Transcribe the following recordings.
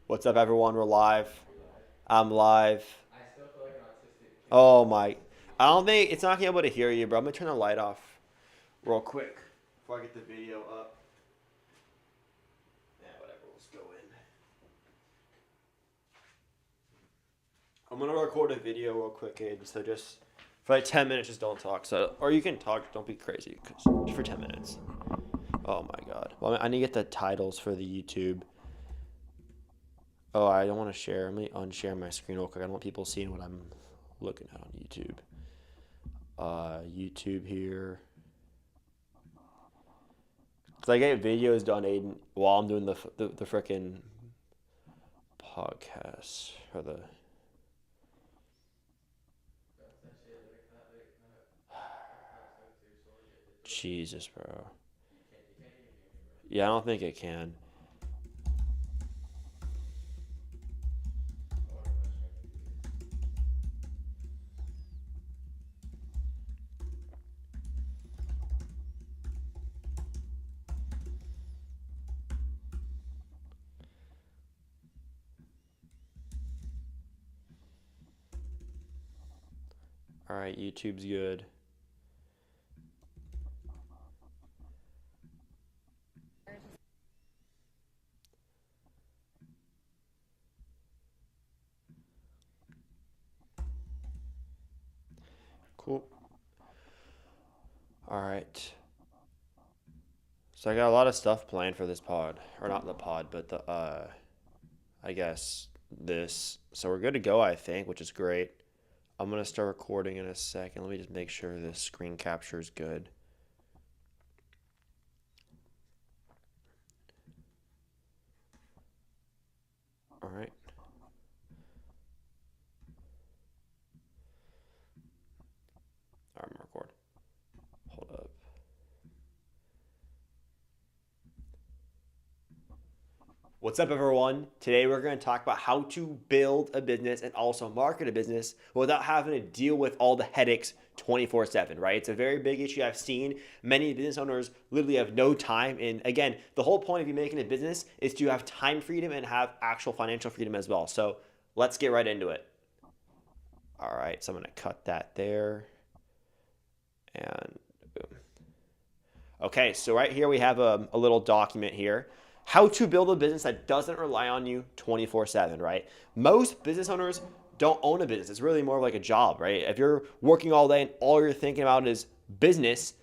What's up, everyone? We're live. I'm live. I still feel like an autistic kid Oh watching my! this I video. don't think it's not gonna be able to hear you, bro. I'm gonna turn the light off real quick before I get the video up. Yeah, whatever. Let's go in. I'm gonna record a video real quick, Aiden. So just for like 10 minutes, just don't talk. So or you can talk. Don't be crazy. Just for 10 minutes. Oh my God. Well, I need to get the titles for the YouTube. Oh, I don't want to share. Let me unshare my screen real quick. I don't want people seeing what I'm looking at on YouTube. YouTube here. Cause I get videos done, Aiden, while I'm doing the frickin' podcast or the. That's that shit. Like, how it to your sword get digital. Jesus, bro. You can't even hear me, bro. Yeah, I don't think it can. I want to punch my computer. All right, YouTube's good. Cool. All right. So I got a lot of stuff planned for this pod, or not the pod, but the I guess this. So we're good to go, I think, which is great. I'm gonna start recording in a second. Let me just make sure the screen capture is good. All right. All right, I'm record. Hold up. What's up, everyone? Today we're going to talk about how to build a business and also market a business without having to deal with all the headaches 24/7, right? It's a very big issue I've seen. Many business owners literally have no time. And again, the whole point of you making a business is to have time freedom and have actual financial freedom as well. So let's get right into it. All right, so I'm going to cut that there. And boom. Okay, so right here we have a little document here. How to build a business that doesn't rely on you 24/7, right? Most business owners don't own a business. It's really more of like a job, right? If you're working all day and all you're thinking about is business,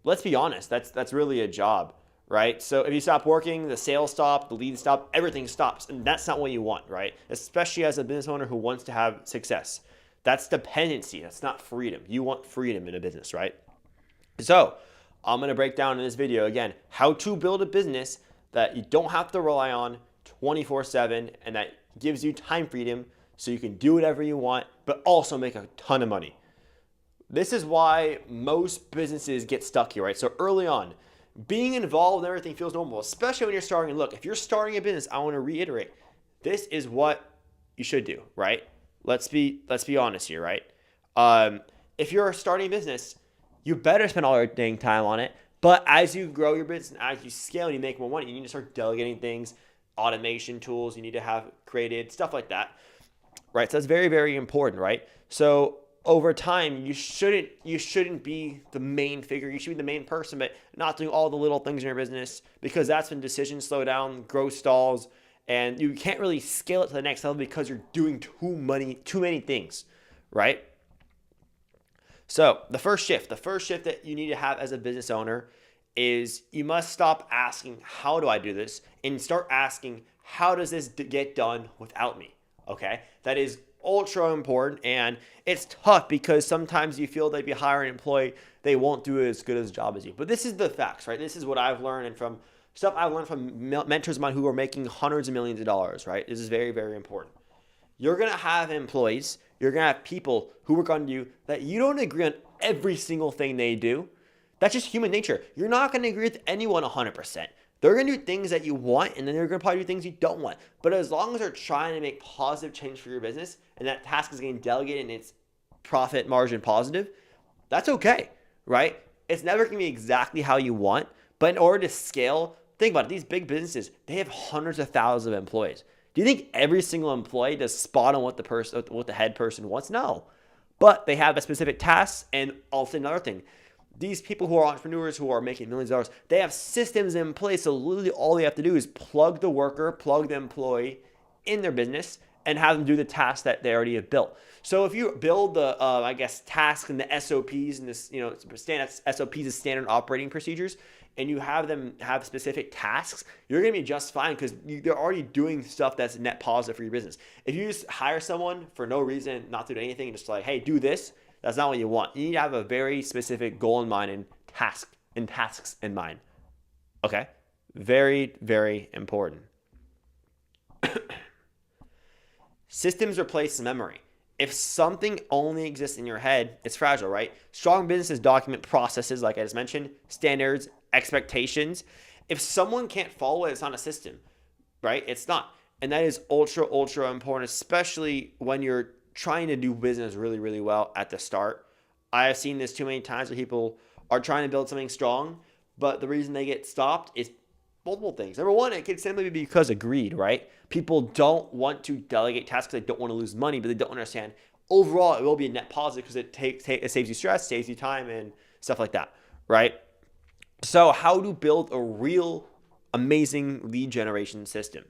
let's be honest, that's really a job, right? So if you stop working, the sales stop, the leads stop, everything stops. And that's not what you want, right? Especially as a business owner who wants to have success. That's dependency. That's not freedom. You want freedom in a business, right? So I'm going to break down in this video again how to build a business that you don't have to rely on 24/7 and that gives you time freedom so you can do whatever you want, but also make a ton of money. This is why most businesses get stuck here, right? So early on, being involved in everything feels normal, especially when you're starting. And look, if you're starting a business, I want to reiterate, this is what you should do, right? Let's be honest here, right? If you're starting a business, you better spend all your dang time on it. But as you grow your business and as you scale and you make more money, you need to start delegating things, automation tools. You need to have created stuff like that, right? So that's very, very important, right? So over time, you shouldn't be the main figure. You should be the main person, but not doing all the little things in your business because that's when decisions slow down, growth stalls, and you can't really scale it to the next level because you're doing too many things, right? So the first shift that you need to have as a business owner is you must stop asking, how do I do this? And start asking, how does this get done without me? Okay. That is ultra important. And it's tough because sometimes you feel that if you hire an employee, they won't do as good as a job as you. But this is the facts, right? This is what I've learned and from stuff I've learned from mentors of mine who are making hundreds of millions of dollars, right? This is very, very important. You're going to have employees, you're going to have people who work under you that you don't agree on every single thing they do. That's just human nature. You're not going to agree with anyone 100%. They're going to do things that you want, and then they're going to probably do things you don't want. But as long as they're trying to make positive change for your business, and that task is getting delegated and it's profit margin positive, that's okay, right? It's never going to be exactly how you want, but in order to scale, think about it. These big businesses, they have hundreds of thousands of employees. Do you think every single employee does spot on what the head person wants? No. But they have a specific task. And also another thing, these people who are entrepreneurs who are making millions of dollars, they have systems in place. So literally all they have to do is plug the worker, plug the employee in their business and have them do the task that they already have built. So if you build the, task and the SOPs and this, SOPs is standard operating procedures, and you have them have specific tasks, you're going to be just fine because they're already doing stuff that's net positive for your business. If you just hire someone for no reason, not to do anything, and just like, hey, do this, that's not what you want. You need to have a very specific goal in mind and tasks in mind. Okay? Very, very important. Systems replace memory. If something only exists in your head, it's fragile, right? Strong businesses document processes, like I just mentioned, standards, expectations. If someone can't follow it, it's not a system, right? It's not. And that is ultra, ultra important, especially when you're trying to do business really, really well at the start. I have seen this too many times where people are trying to build something strong, but the reason they get stopped is multiple things. Number one, it could simply be because of greed, right? People don't want to delegate tasks because they don't want to lose money, but they don't understand overall it will be a net positive because it saves you stress, saves you time, and stuff like that, right? So how to build a real amazing lead generation system?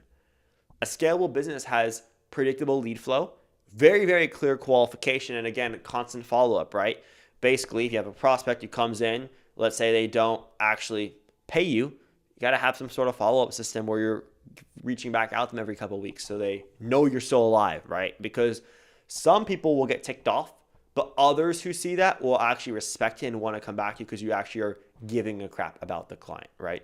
A scalable business has predictable lead flow, very, very clear qualification, and again, constant follow-up, right? Basically, if you have a prospect who comes in, let's say they don't actually pay you, you got to have some sort of follow-up system where you're reaching back out to them every couple of weeks so they know you're still alive, right? Because some people will get ticked off, but others who see that will actually respect it and want to come back to you because you actually are giving a crap about the client, right?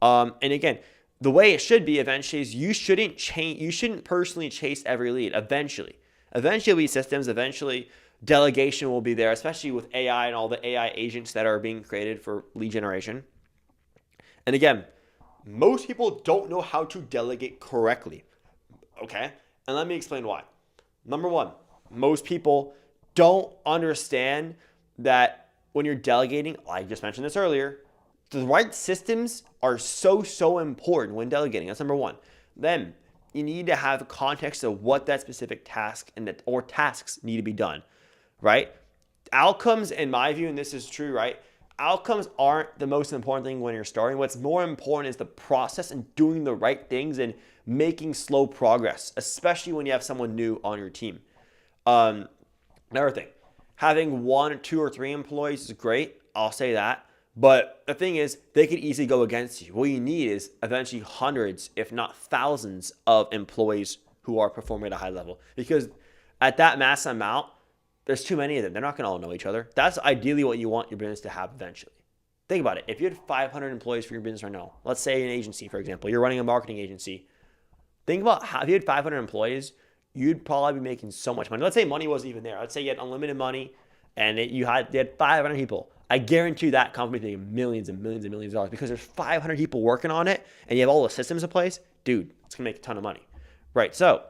And again, the way it should be eventually is you shouldn't personally chase every lead. Eventually it'll be systems. Eventually, delegation will be there, especially with AI and all the AI agents that are being created for lead generation. And again, most people don't know how to delegate correctly, okay? And let me explain why. Number one, most people don't understand that when you're delegating, I just mentioned this earlier, the right systems are so important when delegating. That's number one. Then you need to have context of what that specific task or tasks need to be done, right? Outcomes, in my view, and this is true, right? Outcomes aren't the most important thing when you're starting. What's more important is the process and doing the right things and making slow progress, especially when you have someone new on your team. Another thing, having 1 or 2 or 3 employees is great. I'll say that. But the thing is, they could easily go against you. What you need is eventually hundreds, if not thousands, of employees who are performing at a high level. Because at that mass amount, there's too many of them. They're not going to all know each other. That's ideally what you want your business to have eventually. Think about it. If you had 500 employees for your business right now, let's say an agency, for example, you're running a marketing agency. Think about how if you had 500 employees, you'd probably be making so much money. Let's say money wasn't even there. Let's say you had unlimited money and you had 500 people. I guarantee you that company is making millions and millions and millions of dollars because there's 500 people working on it and you have all the systems in place. Dude, it's going to make a ton of money. Right. So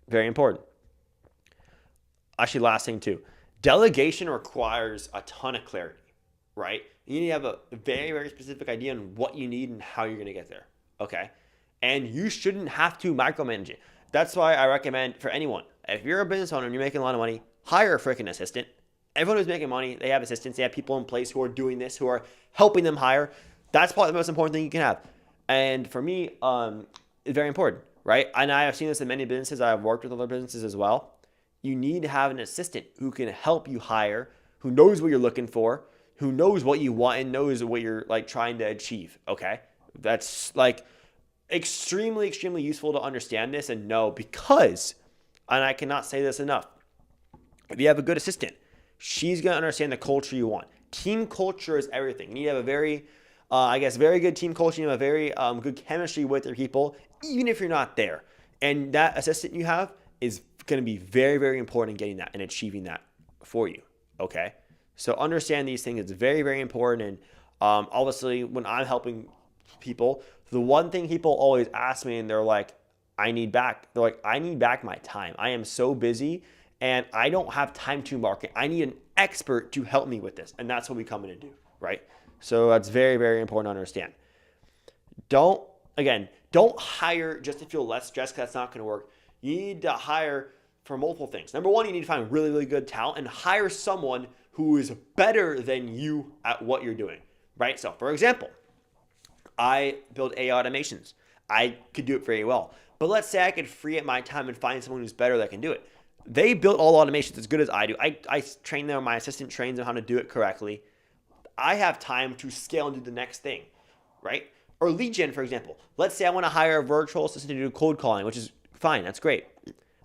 very important. Actually, last thing too, delegation requires a ton of clarity, right? You need to have a very, very specific idea on what you need and how you're going to get there, okay? And you shouldn't have to micromanage it. That's why I recommend for anyone, if you're a business owner and you're making a lot of money, hire a freaking assistant. Everyone who's making money, they have assistants. They have people in place who are doing this, who are helping them hire. That's probably the most important thing you can have. And for me, it's very important, right? And I have seen this in many businesses. I've worked with other businesses as well. You need to have an assistant who can help you hire, who knows what you're looking for, who knows what you want and knows what you're like trying to achieve, okay? That's like extremely, extremely useful to understand this and know because, and I cannot say this enough, if you have a good assistant, she's going to understand the culture you want. Team culture is everything. You need to have a very, very good team culture. You have a very good chemistry with your people, even if you're not there. And that assistant you have is going to be very, very important in getting that and achieving that for you, okay? So understand these things. It's very, very important. And obviously, when I'm helping people, the one thing people always ask me, and they're like, I need back my time. I am so busy, and I don't have time to market. I need an expert to help me with this, and that's what we come in and do, right? So that's very, very important to understand. Don't again, don't hire just to feel less stressed because that's not going to work. You need to hire for multiple things. Number one, you need to find really, really good talent and hire someone who is better than you at what you're doing, right? So, for example, I build AI automations. I could do it very well. But let's say I could free up my time and find someone who's better that can do it. They built all automations as good as I do. I train them, my assistant trains them how to do it correctly. I have time to scale and do the next thing, right? Or lead gen, for example. Let's say I want to hire a virtual assistant to do cold calling, which is fine, that's great.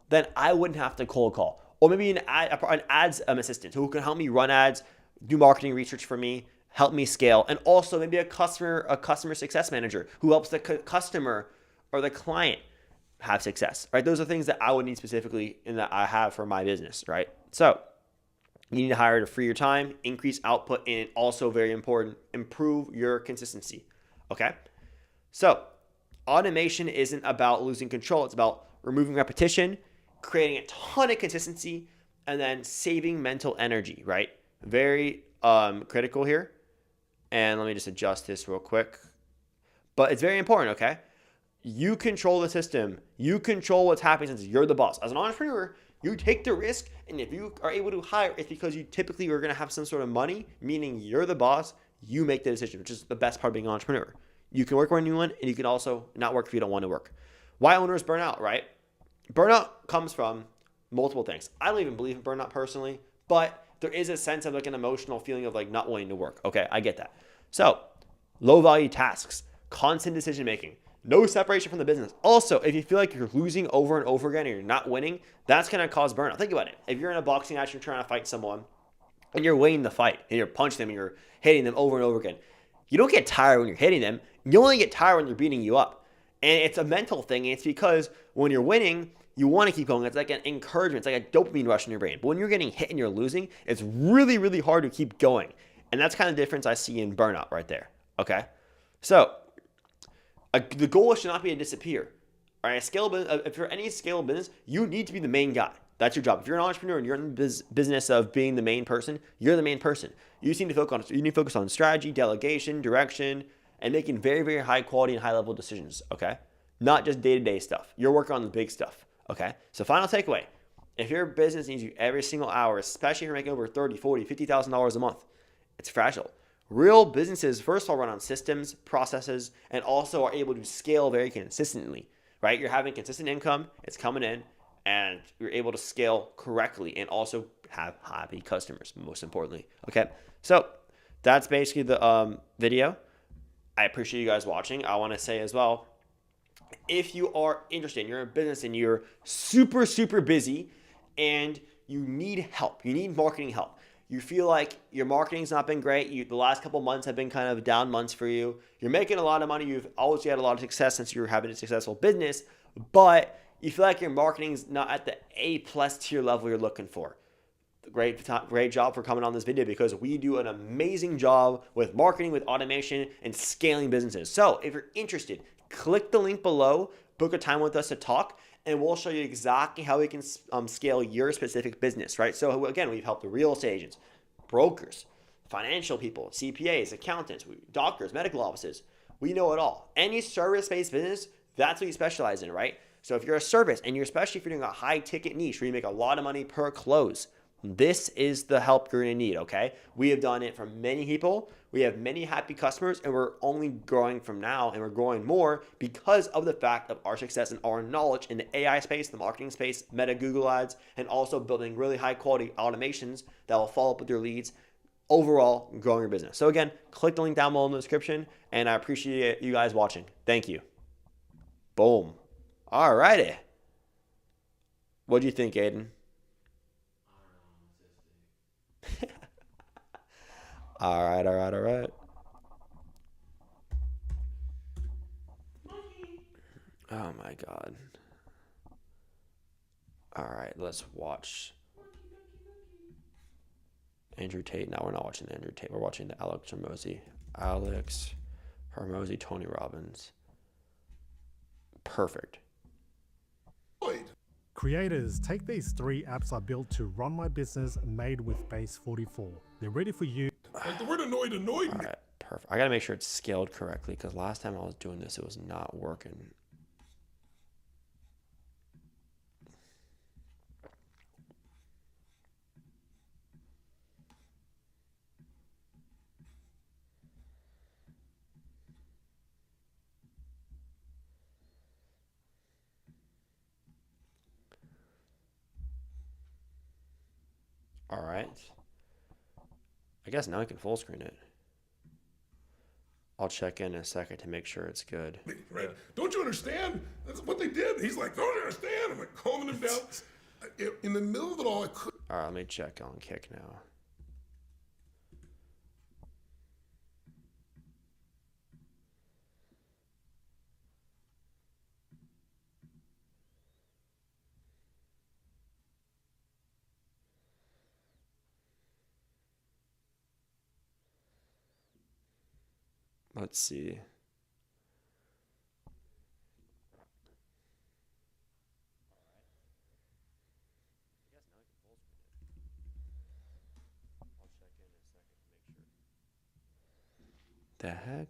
Then I wouldn't have to cold call. Or maybe an ads assistant who can help me run ads, do marketing research for me, help me scale, and also maybe a customer success manager who helps the customer or the client have success, right? Those are things that I would need specifically and that I have for my business, right? So you need to hire to free your time, increase output, and also very important, improve your consistency, okay? So automation isn't about losing control. It's about removing repetition, creating a ton of consistency, and then saving mental energy, right? Very critical here. And let me just adjust this real quick. But it's very important, okay? You control the system. You control what's happening since you're the boss. As an entrepreneur, you take the risk, and if you are able to hire, it's because you typically are going to have some sort of money, meaning you're the boss. You make the decision, which is the best part of being an entrepreneur. You can work when you want, and you can also not work if you don't want to work. Why owners burn out, right? Burnout comes from multiple things. I don't even believe in burnout personally, but there is a sense of like an emotional feeling of like not wanting to work. Okay, I get that. So low value tasks, constant decision making, no separation from the business. Also, if you feel like you're losing over and over again and you're not winning, that's going to cause burnout. Think about it. If you're in a boxing match, you're trying to fight someone and you're winning the fight and you're punching them and you're hitting them over and over again, you don't get tired when you're hitting them. You only get tired when they're beating you up. And it's a mental thing. And it's because when you're winning, you want to keep going. It's like an encouragement. It's like a dopamine rush in your brain. But when you're getting hit and you're losing, it's really, really hard to keep going. And that's kind of the difference I see in burnout right there. Okay? So the goal should not be to disappear. All right? If you're any scalable business, you need to be the main guy. That's your job. If you're an entrepreneur and you're in the business of being the main person, you're the main person. You need to focus on strategy, delegation, direction, and making very, very high quality and high level decisions. Okay? Not just day-to-day stuff. You're working on the big stuff. Okay? So final takeaway. If your business needs you every single hour, especially if you're making over $30,000, $40,000, $50,000 a month, it's fragile. Real businesses, first of all, run on systems, processes, and also are able to scale very consistently, right? You're having consistent income, it's coming in, and you're able to scale correctly and also have happy customers, most importantly. Okay? So that's basically the video. I appreciate you guys watching. I want to say as well, if you are interested, you're in business and you're super, super busy and you need help, you need marketing help. You feel like your marketing's not been great. The last couple months have been kind of down months for you. You're making a lot of money. You've always had a lot of success since you're having a successful business, but you feel like your marketing's not at the A+ tier level you're looking for. Great job for coming on this video because we do an amazing job with marketing, with automation, and scaling businesses. So if you're interested, click the link below, book a time with us to talk, and we'll show you exactly how we can scale your specific business, right? So again, we've helped the real estate agents, brokers, financial people, CPAs, accountants, doctors, medical offices. We know it all. Any service-based business, that's what you specialize in, right? So if you're a service, and especially if you're doing a high-ticket niche where you make a lot of money per close, this is the help you're going to need, okay? We have done it for many people. We have many happy customers, and we're only growing from now, and we're growing more because of the fact of our success and our knowledge in the AI space, the marketing space, Meta, Google Ads, and also building really high-quality automations that will follow up with your leads, overall growing your business. So again, click the link down below in the description, and I appreciate you guys watching. Thank you. Boom. All righty. What do you think, Aiden? All right. Oh my God. All right, let's watch Andrew Tate. No, we're not watching the Andrew Tate. We're watching the Alex Hormozi. Alex Hormozi, Tony Robbins. Perfect. Creators, take these 3 apps I built to run my business made with Base 44. They're ready for you. Like the word annoyed All me. right, Perfect. I got to make sure it's scaled correctly because last time I was doing this, it was not working. All right. I guess now I can full screen it. I'll check in a second to make sure it's good. Right? Don't you understand? That's what they did. He's like, don't you understand? I'm like calming him down. In the middle of it all, I could. All right, let me check on Kick now. Let's see. The heck?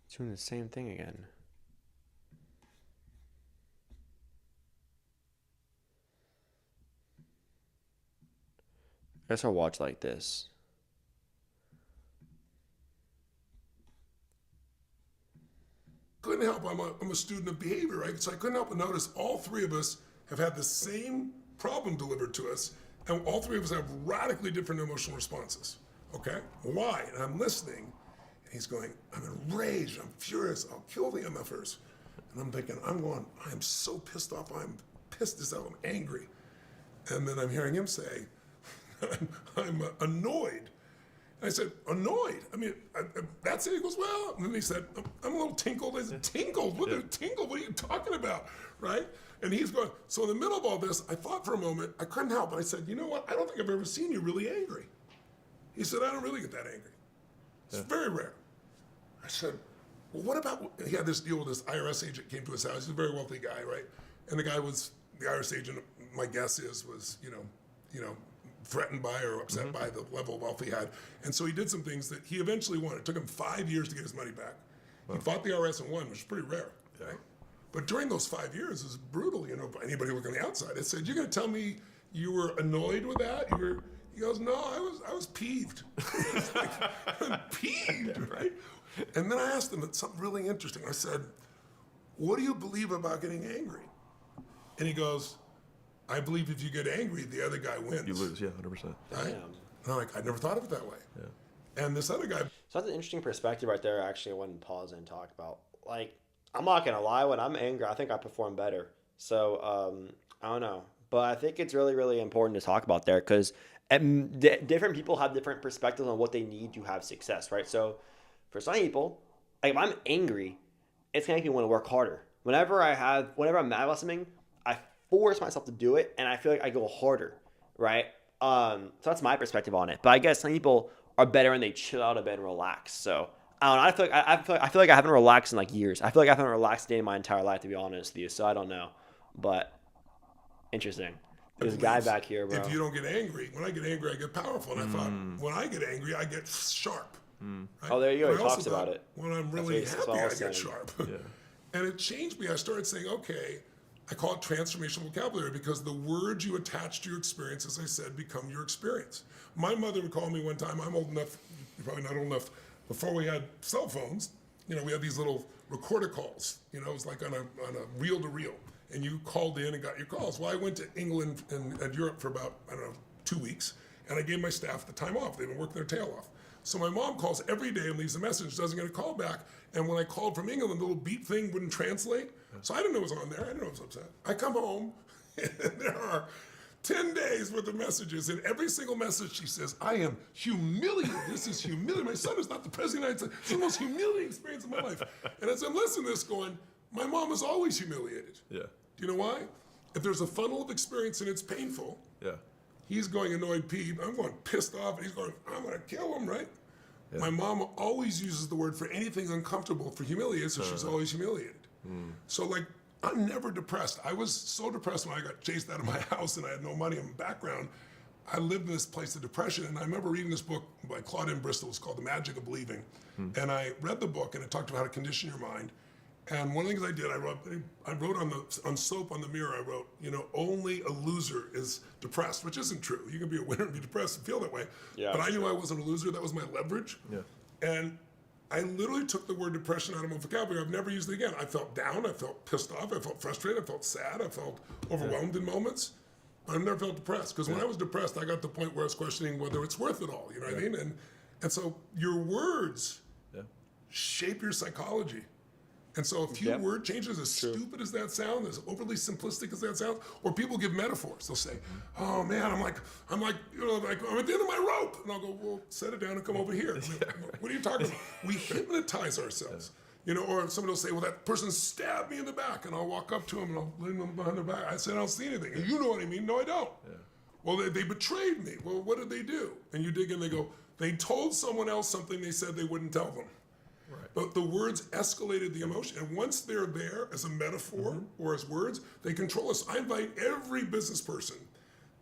It's doing the same thing again. I guess I'll watch like this. Couldn't help. I'm a student of behavior, right? So I couldn't help but notice all three of us have had the same problem delivered to us, and all three of us have radically different emotional responses. Okay? Why? And I'm listening, and he's going, I'm enraged, I'm furious, I'll kill the MFers. And I'm thinking, I'm so pissed off, I'm pissed as hell, I'm angry. And then I'm hearing him say, I'm annoyed. I said, annoyed? I mean, that's it? He goes, well, and then he said, I'm a little tinkled. I said, tinkled? What are you talking about, right? And he's going, so in the middle of all this, I thought for a moment, I couldn't help, but I said, you know what? I don't think I've ever seen you really angry. He said, I don't really get that angry. It's very rare. I said, well, what about, he had this deal with this IRS agent came to his house. He's a very wealthy guy, right? And the IRS agent, my guess was, you know, threatened by or upset by the level of wealth he had. And so he did some things that he eventually won. It took him 5 years to get his money back. He fought the IRS and won, which is pretty rare, right? But during those 5 years, it was brutal, you know, by anybody looking on the outside. It said, you're gonna tell me you were annoyed with that? He goes, no, I was peeved. I'm peeved, right? And then I asked him something really interesting. I said, what do you believe about getting angry? And he goes, I believe if you get angry, the other guy wins. You lose, yeah, 100%. Right? And I'm like, I never thought of it that way. Yeah. And this other guy. So that's an interesting perspective right there. Actually, I wanted to pause and talk about. Like, I'm not gonna lie. When I'm angry, I think I perform better. So I don't know, but I think it's really, really important to talk about there because different people have different perspectives on what they need to have success, right? So for some people, like if I'm angry, it's gonna make me want to work harder. Whenever I'm mad about something, I force myself to do it, and I feel like I go harder, right? So that's my perspective on it. But I guess some people are better when they chill out a bit and relax. So I don't know. I feel like I haven't relaxed in like years. I feel like I haven't relaxed a day in my entire life, to be honest with you. So I don't know, but interesting. There's a guy back here, bro. If you don't get angry, when I get angry, I get powerful. And I thought, when I get angry, I get sharp. Right? Oh, there you go. But He I also talks about thought, it. When I'm really That's what happy, I he's get saying. sharp. And it changed me. I started saying, okay, I call it transformational vocabulary because the words you attach to your experience, as I said, become your experience. My mother would call me one time, I'm old enough, you're probably not old enough, before we had cell phones, you know, we had these little recorder calls, you know, it was like on a reel to reel, and you called in and got your calls. Well, I went to England and Europe for about, 2 weeks, and I gave my staff the time off. They've been working their tail off. So my mom calls every day and leaves a message, doesn't get a call back. And when I called from England, the little beep thing wouldn't translate. So I didn't know it was on there. I didn't know I was upset. I come home, and there are 10 days worth of messages. And every single message she says, I am humiliated. This is humiliating. My son is not the president of the United States. It's the most humiliating experience of my life. And as I'm listening to this going, my mom is always humiliated. Yeah. Do you know why? If there's a funnel of experience and it's painful, Yeah. he's going annoyed, peeved. I'm going pissed off, and he's going, I'm going to kill him, right? Yeah. My mom always uses the word for anything uncomfortable for humiliated, so she's always humiliated. So, like, I'm never depressed. I was so depressed when I got chased out of my house and I had no money in the background. I lived in this place of depression, and I remember reading this book by Claudine Bristol. It's called The Magic of Believing. And I read the book, and it talked about how to condition your mind. And one of the things I did, I wrote on soap on the mirror, I wrote, only a loser is depressed, which isn't true. You can be a winner and be depressed and feel that way. Yeah, but I knew I wasn't a loser. That was my leverage. Yeah. And I literally took the word depression out of my vocabulary. I've never used it again. I felt down. I felt pissed off. I felt frustrated. I felt sad. I felt overwhelmed in moments. But I've never felt depressed. Because when I was depressed, I got to the point where I was questioning whether it's worth it all. You know what I mean? And so your words shape your psychology. And so a few word changes, as stupid as that sounds, as overly simplistic as that sounds, or people give metaphors. They'll say, "Oh man, I'm like, I'm at the end of my rope," and I'll go, "Well, set it down and come over here." What are you talking about? We hypnotize ourselves, Or somebody will say, "Well, that person stabbed me in the back," and I'll walk up to them and I'll lean them behind their back. I said, "I don't see anything." And you know what I mean? No, I don't. Yeah. Well, they betrayed me. Well, what did they do? And you dig in, they go, "They told someone else something they said they wouldn't tell them." Right. But the words escalated the emotion. And once they're there as a metaphor or as words, they control us. I invite every business person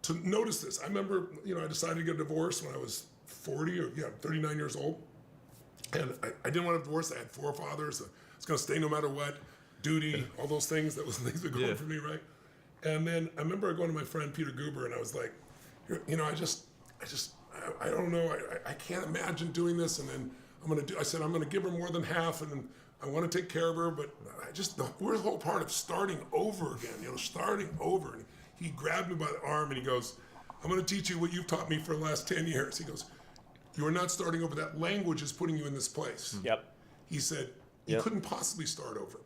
to notice this. I remember, I decided to get a divorce when I was 39 years old. And I didn't want a divorce. I had 4 fathers. I was going to stay no matter what. Duty, all those things. That was things that were going for me, right? And then I remember going to my friend Peter Goober, and I was like, I don't know. I can't imagine doing this. And then I said, I'm going to give her more than half, and I want to take care of her, but we're the whole part of starting over again, starting over. And he grabbed me by the arm and he goes, "I'm going to teach you what you've taught me for the last 10 years. He goes, "You are not starting over. That language is putting you in this place." Yep. He said, "You couldn't possibly start over."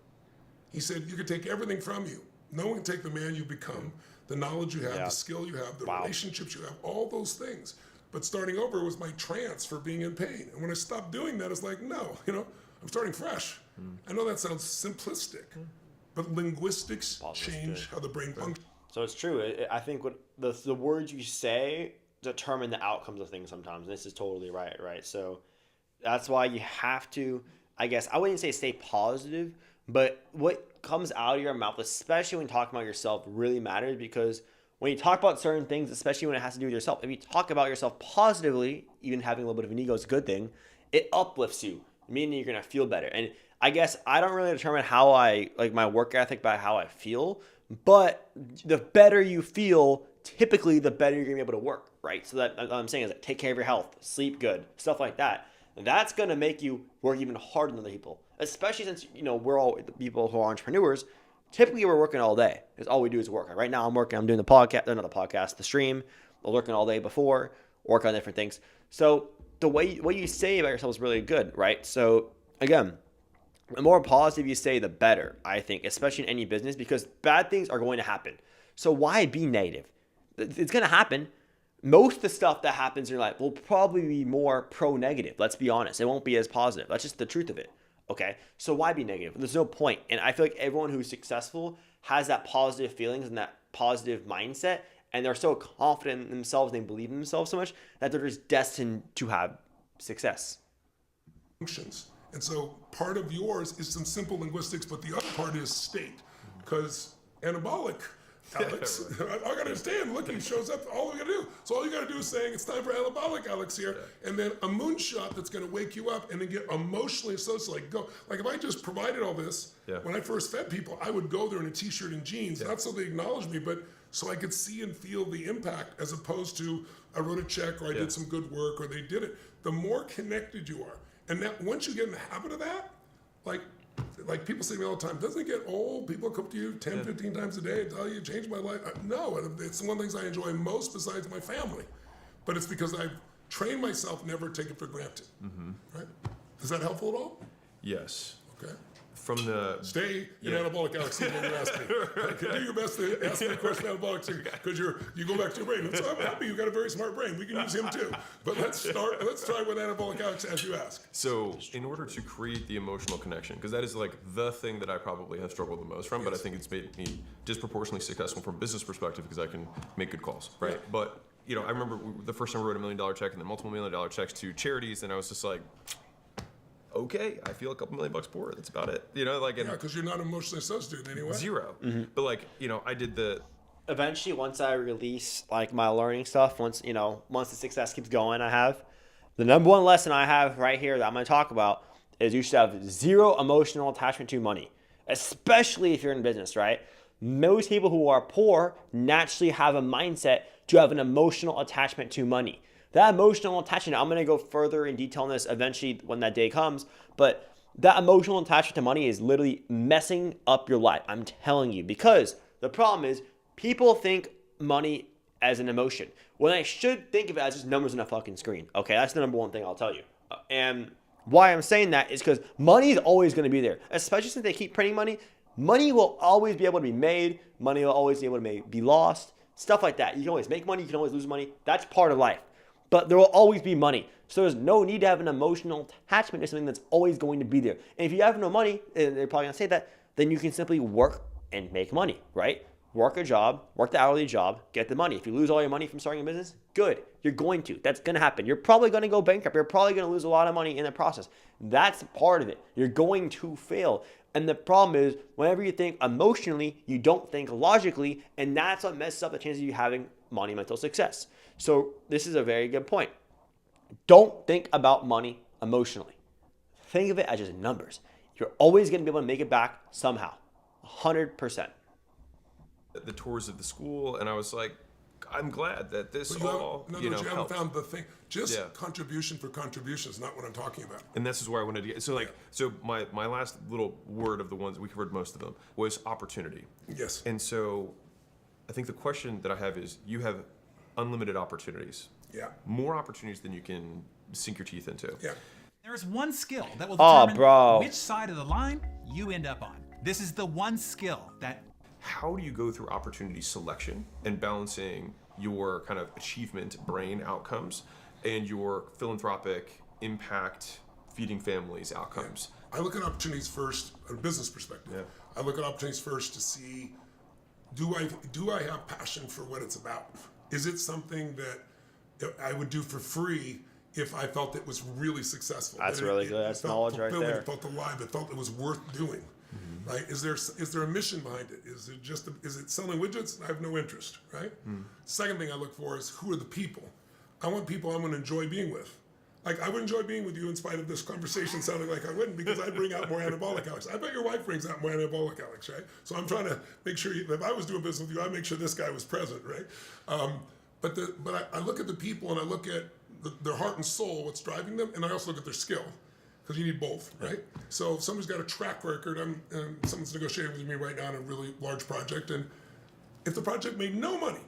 He said, "You could take everything from you. No one can take the man you've become, the knowledge you have, the skill you have, the relationships you have, all those things. But starting over was my trance for being in pain. And when I stopped doing that, it's like, no, I'm starting fresh." I know that sounds simplistic, but linguistics change how the brain functions. So it's true. I think what the words you say determine the outcomes of things sometimes. And this is totally right? So that's why you have to, I guess, I wouldn't say stay positive, but what comes out of your mouth, especially when talking about yourself, really matters, because when you talk about certain things, especially when it has to do with yourself, if you talk about yourself positively, even having a little bit of an ego is a good thing, it uplifts you, meaning you're going to feel better. And I guess I don't really determine how my work ethic by how I feel, but the better you feel, typically the better you're going to be able to work, right? So that what I'm saying is that take care of your health, sleep good, stuff like that. That's going to make you work even harder than other people, especially since, we're all the people who are entrepreneurs. Typically, we're working all day. Because all we do is work. Right now, I'm doing the podcast, not the podcast, the stream. I'm working all day before, work on different things. So the way what you say about yourself is really good, right? So again, the more positive you say, the better, I think, especially in any business, because bad things are going to happen. So why be negative? It's going to happen. Most of the stuff that happens in your life will probably be more pro-negative. Let's be honest. It won't be as positive. That's just the truth of it. Okay, so why be negative? There's no point. And I feel like everyone who's successful has that positive feelings and that positive mindset, and they're so confident in themselves, and they believe in themselves so much that they're just destined to have success. Functions. And so part of yours is some simple linguistics, but the other part is state. Because anabolic, Alex, I got to understand, look, he shows up, all we got to do. So all you got to do is saying, "It's time for anabolic, Alex, here." And then a moonshot that's going to wake you up and then get emotionally associated. Like if I just provided all this, when I first fed people, I would go there in a t-shirt and jeans, not so they acknowledged me, but so I could see and feel the impact, as opposed to I wrote a check or I did some good work or they did it. The more connected you are. And that once you get in the habit of that, like people say to me all the time, doesn't it get old? People come to you 10, 15 times a day and tell you, "Changed my life." No, it's one of the things I enjoy most besides my family. But it's because I've trained myself never to take it for granted. Right? Is that helpful at all? Yes. Okay. From the Stay in anabolic, Alex, when you ask me. Do your best to ask me a question anabolic, because you go back to your brain. So I'm happy you've got a very smart brain. We can use him too. But let's try with anabolic, Alex, as you ask. So in order to create the emotional connection, because that is like the thing that I probably have struggled the most from, but I think it's made me disproportionately successful from a business perspective because I can make good calls, right? Yeah. But I remember the first time I wrote $1 million check and then multiple $1 million checks to charities, and I was just like, okay, I feel a couple $1 million poorer. That's about it. Because you're not emotionally associated anyway. Zero. But I did eventually, once I release like my learning stuff, once the success keeps going, the number one lesson I have right here that I'm going to talk about is you should have zero emotional attachment to money, especially if you're in business, right? Most people who are poor naturally have a mindset to have an emotional attachment to money. That emotional attachment, I'm going to go further in detail on this eventually when that day comes, but that emotional attachment to money is literally messing up your life. I'm telling you, because the problem is people think money as an emotion when I should think of it as just numbers on a fucking screen. Okay, that's the number one thing I'll tell you. And why I'm saying that is because money is always going to be there, especially since they keep printing money. Money will always be able to be made. Money will always be able to be lost. Stuff like that. You can always make money. You can always lose money. That's part of life. But there will always be money. So there's no need to have an emotional attachment to something that's always going to be there. And if you have no money, and they're probably going to say that, then you can simply work and make money, right? Work a job, work the hourly job, get the money. If you lose all your money from starting a business, good. You're going to. That's going to happen. You're probably going to go bankrupt. You're probably going to lose a lot of money in the process. That's part of it. You're going to fail. And the problem is, whenever you think emotionally, you don't think logically, and that's what messes up the chances of you having monumental success. So this is a very good point. Don't think about money emotionally. Think of it as just numbers. You're always going to be able to make it back somehow, 100%. The tours of the school, and I was like, I'm glad that this all, you haven't helped. found the thing. Just contribution for contribution is not what I'm talking about. And this is where I wanted to get. So my last little word of the ones, we covered most of them, was opportunity. Yes. And so I think the question that I have is, you have unlimited opportunities. Yeah. More opportunities than you can sink your teeth into. Yeah. There's one skill that will determine bro. which side of the line you end up on. This is the one skill that How do you go through opportunity selection and balancing your kind of achievement brain outcomes and your philanthropic impact feeding families outcomes? I look at opportunities first, a business perspective. Yeah. I look at opportunities first to see, do I have passion for what it's about? Is it something that I would do for free if I felt it was really successful? That's really good. That's knowledge right there. It felt alive. It felt it was worth doing. Right? Is there a mission behind it? Is it selling widgets? I have no interest, right? Second thing I look for is, who are the people? I want people I'm going to enjoy being with. Like, I would enjoy being with you in spite of this conversation sounding like I wouldn't, because I'd bring out more anabolic Alex. I bet your wife brings out more anabolic Alex, right? So I'm trying to make sure if I was doing business with you, I'd make sure this guy was present, right? But I look at the people, and I look at their heart and soul, what's driving them, and I also look at their skill. Because you need both, right? So if somebody's got a track record, someone's negotiating with me right now on a really large project, and if the project made no money,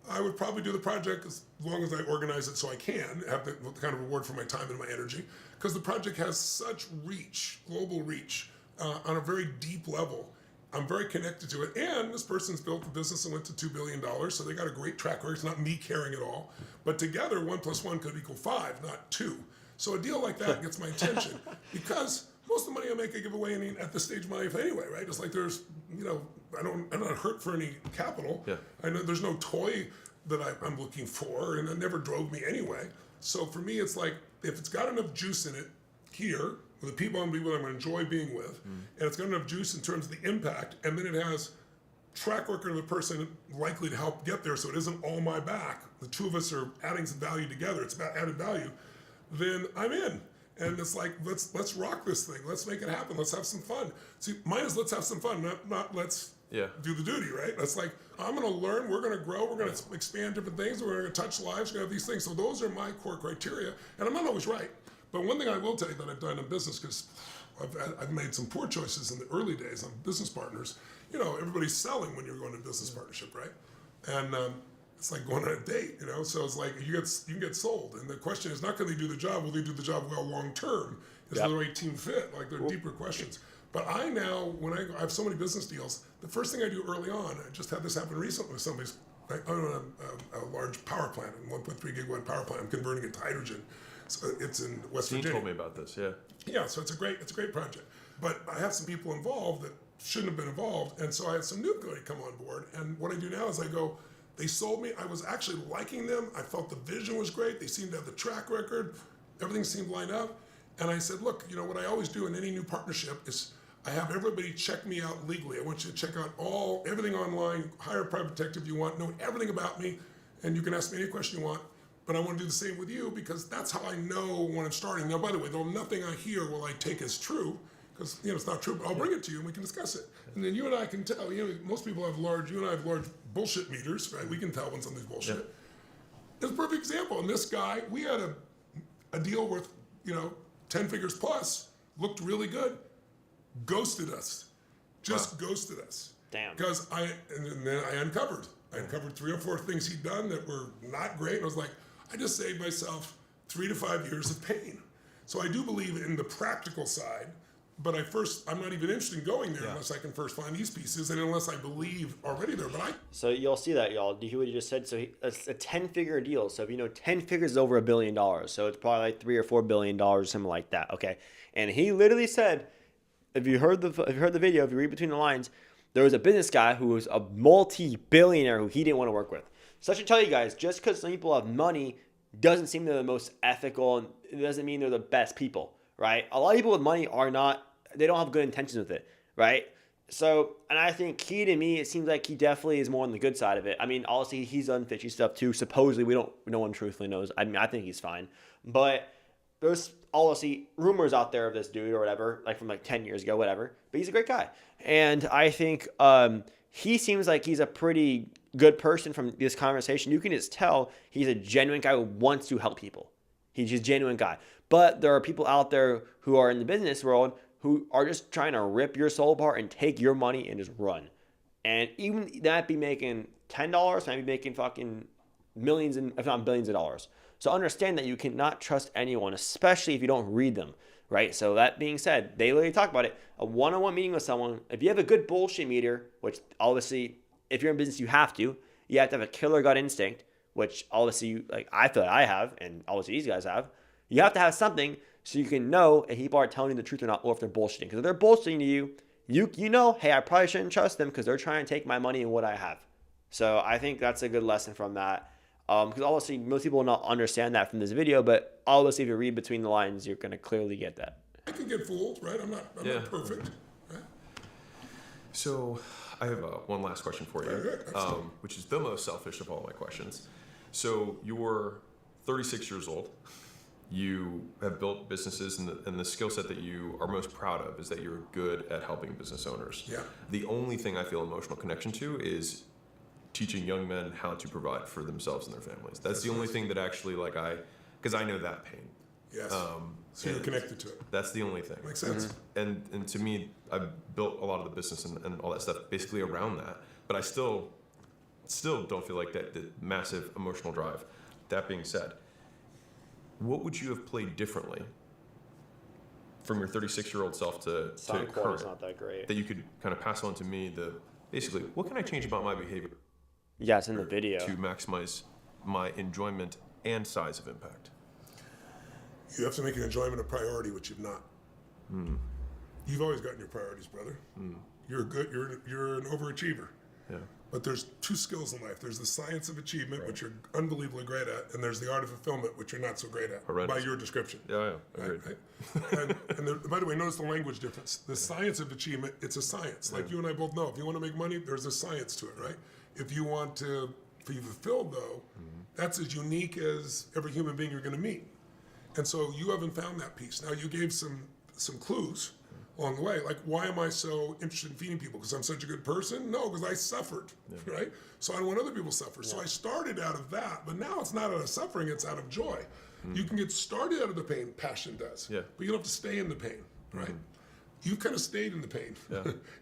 I would probably do the project as long as I organize it so I can have the kind of reward for my time and my energy, because the project has such reach, global reach, on a very deep level. I'm very connected to it, and this person's built the business and went to $2 billion, so they got a great track record. It's not me carrying it all, but together 1 + 1 could equal 5, not 2. So a deal like that gets my attention, because most of the money I make I give away at this stage of my life anyway, right? It's like there's, I'm not hurt for any capital. Yeah. I know there's no toy that I'm looking for, and it never drove me anyway. So for me, it's like, if it's got enough juice in it here, with the people I'm going to enjoy being with, and it's got enough juice in terms of the impact, and then it has track record of the person likely to help get there, so it isn't all my back. The two of us are adding some value together. It's about added value. Then I'm in. And it's like, let's rock this thing. Let's make it happen. Let's have some fun. See, mine is let's have some fun, not let's do the duty, right? That's like, I'm going to learn, we're going to grow, we're going to expand different things, we're going to touch lives, we're going to have these things. So those are my core criteria. And I'm not always right. But one thing I will tell you that I've done in business, because I've made some poor choices in the early days on business partners. Everybody's selling when you're going to business partnership, right? And it's like going on a date, So it's like you can get sold, and the question is not can they do the job? Will they do the job well long term? Is the right team fit? Like, they're deeper questions. But I now, when I have so many business deals, the first thing I do early on, I just had this happen recently with somebody's. I own a large power plant, a 1.3 gigawatt power plant. I'm converting it to hydrogen. So it's in West Virginia. Dean told me about this. Yeah. Yeah, so it's a great project. But I have some people involved that shouldn't have been involved, and so I had some new guy come on board. And what I do now is I go. They sold me. I was actually liking them. I felt the vision was great. They seemed to have the track record. Everything seemed lined up. And I said, look, what I always do in any new partnership is I have everybody check me out legally. I want you to check out everything online, hire a private detective you want, know everything about me, and you can ask me any question you want. But I want to do the same with you because that's how I know when I'm starting. Now, by the way, though, nothing I hear will I take as true because it's not true. But I'll bring it to you and we can discuss it. And then you and I can tell. Most people have you and I have large bullshit meters, right? We can tell when something's bullshit. Yeah. It's a perfect example. And this guy, we had a deal worth 10 figures plus, looked really good. Ghosted us, ghosted us. Damn. Because and then I uncovered 3 or 4 things he'd done that were not great. And I was like, I just saved myself 3 to 5 years of pain. So I do believe in the practical side, but I'm not even interested in going there unless I can first find these pieces and unless I believe already there. So you'll see that, y'all. Do you hear what he just said? So it's a 10-figure deal. So if 10 figures is over $1 billion. So it's probably like $3 or $4 billion or something like that. Okay. And he literally said, if you heard the video, if you read between the lines, there was a business guy who was a multi-billionaire who he didn't want to work with. So I should tell you guys, just because some people have money doesn't seem they're the most ethical, and it doesn't mean they're the best people, right? A lot of people with money they don't have good intentions with it, right? So, and I think to me, it seems like he definitely is more on the good side of it. I mean, obviously he's done fishy stuff too. Supposedly, no one truthfully knows. I mean, I think he's fine, but there's obviously rumors out there of this dude or whatever, like from like 10 years ago, whatever. But he's a great guy. And I think he seems like he's a pretty good person from this conversation. You can just tell he's a genuine guy who wants to help people. He's just a genuine guy. But there are people out there who are in the business world who are just trying to rip your soul apart and take your money and just run. And even that be making $10, might be making fucking millions, if not billions of dollars. So understand that you cannot trust anyone, especially if you don't read them, right? So that being said, they literally talk about it. A one-on-one meeting with someone, if you have a good bullshit meter, which obviously, if you're in business, you have to have a killer gut instinct, which obviously, I feel like I have, and obviously these guys have. You have to have something so you can know if people are telling you the truth or not, or if they're bullshitting. Because if they're bullshitting to you know, hey, I probably shouldn't trust them because they're trying to take my money and what I have. So I think that's a good lesson from that. Because obviously most people will not understand that from this video, but obviously if you read between the lines, you're going to clearly get that. I can get fooled, right? I'm not perfect, right? So I have one last question for you, which is the most selfish of all my questions. So you're 36 years old. You have built businesses, and the skill set that you are most proud of is that you're good at helping business owners. Yeah. The only thing I feel emotional connection to is teaching young men how to provide for themselves and their families. That's the only thing that actually, because I know that pain. Yes. So you're connected to it. That's the only thing. Makes sense. Mm-hmm. And to me, I've built a lot of the business and all that stuff basically around that. But I still don't feel like that massive emotional drive. That being said, what would you have played differently from your 36-year-old self to current? Not that great. That you could kind of pass on to me. Basically, what can I change about my behavior? Yeah, it's in the video. To maximize my enjoyment and size of impact. You have to make an enjoyment a priority, which you've not. You've always gotten your priorities, brother. You're an overachiever. Yeah. But there's 2 skills in life. There's the science of achievement, which you're unbelievably great at, and there's the art of fulfillment, which you're not so great at. Horrendous. By your description. Yeah. Right? And by the way, notice the language difference. The science of achievement, it's a science. Like you and I both know, if you want to make money, there's a science to it, right? If you want to be fulfilled, though, that's as unique as every human being you're going to meet. And so you haven't found that piece. Now, you gave some clues along the way. Like, why am I so interested in feeding people? Because I'm such a good person? No, because I suffered, right? So I don't want other people to suffer. So I started out of that, but now it's not out of suffering, it's out of joy. You can get started out of the pain, passion does, but you don't have to stay in the pain, right? You kind of stayed in the pain,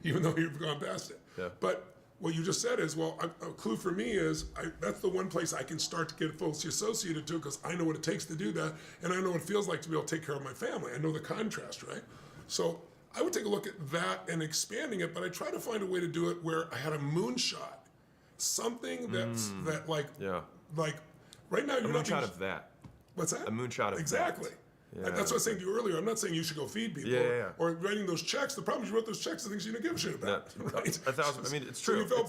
even though you've gone past it. But what you just said is, well, a clue for me is that's the one place I can start to get folks associated to because I know what it takes to do that, and I know what it feels like to be able to take care of my family. I know the contrast, right? So I would take a look at that and expanding it, but I try to find a way to do it where I had a moonshot, something like right now you're a moonshot of that. What's that? A moonshot of exactly. that. Like, that's what I was saying to you earlier. I'm not saying you should go feed people or writing those checks. The problem is you wrote those checks to things you didn't give a shit about. Right? 1,000. I mean, it's So true. you felt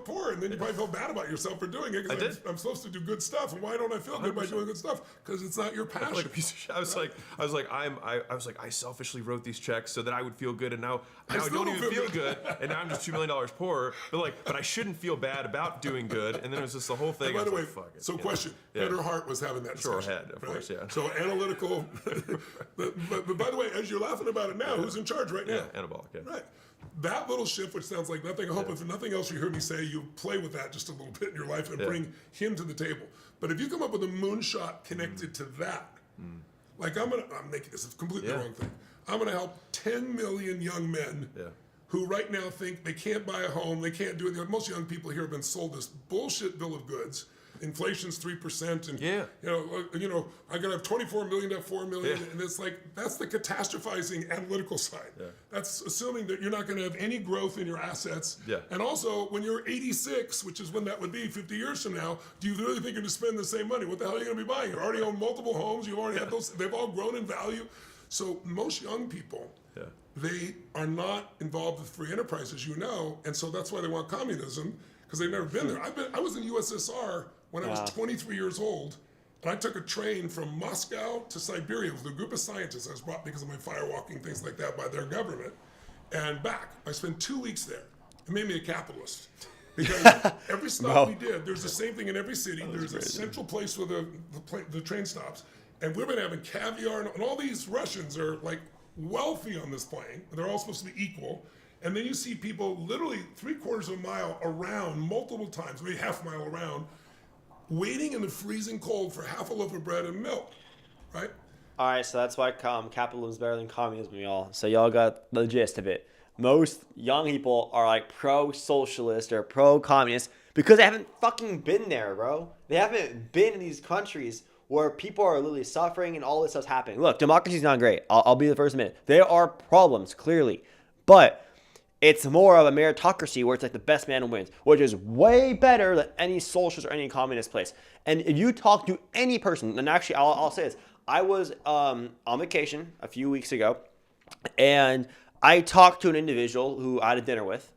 poor, and then you probably felt bad about yourself for doing it. Because I'm supposed to do good stuff, and why don't I feel good by doing good stuff? Because it's not your I feel passion. like a piece of shit. I was like, I selfishly wrote these checks so that I would feel good, and now I still don't even feel good, and now I'm just $2 million poorer. But I shouldn't feel bad about doing good, and then it was just the whole thing. And by the way, fuck it, so question: Yeah. head or heart was having that discussion. Sure, head, of course, yeah. So analytical. but by the way, as you're laughing about it now, who's in charge right now? Yeah, anabolic. Yeah. Right. That little shift, which sounds like nothing. I hope if nothing else you heard me say, you play with that just a little bit in your life and bring him to the table. But if you come up with a moonshot connected to that, like I'm making this a completely wrong thing. I'm gonna help 10 million young men who right now think they can't buy a home, they can't do it. Most young people here have been sold this bullshit bill of goods. Inflation's 3%, and you know, I gotta have 24 million to have 4 million, and it's like that's the catastrophizing analytical side. That's assuming that you're not gonna have any growth in your assets. And also, when you're 86, which is when that would be 50 years from now, do you really think you're gonna spend the same money? What the hell are you gonna be buying? You already own multiple homes. You've already had those. They've all grown in value. So most young people, they are not involved with free enterprise, as you know, and so that's why they want communism, because they've never been there. I was in USSR when I was 23 years old, and I took a train from Moscow to Siberia with a group of scientists I was brought because of my firewalking, things like that, by their government, and back. I spent 2 weeks there. It made me a capitalist. Because every stop we did, there's the same thing in every city. There's a central place where the train stops. And we've been having caviar, and all these Russians are like wealthy on this plane. They're all supposed to be equal. And then you see people literally 3/4 of a mile around, multiple times, maybe half a mile around, waiting in the freezing cold for half a loaf of bread and milk, right? All right, so that's why capitalism is better than communism, y'all. So y'all got the gist of it. Most young people are like pro-socialist or pro-communist because they haven't fucking been there, bro. They haven't been in these countries where people are literally suffering and all this stuff's happening. Look, democracy's not great. I'll be the first to admit it. There are problems, clearly. But it's more of a meritocracy where it's like the best man wins, which is way better than any socialist or any communist place. And if you talk to any person, and actually I'll say this, I was on vacation a few weeks ago, and I talked to an individual who I had a dinner with,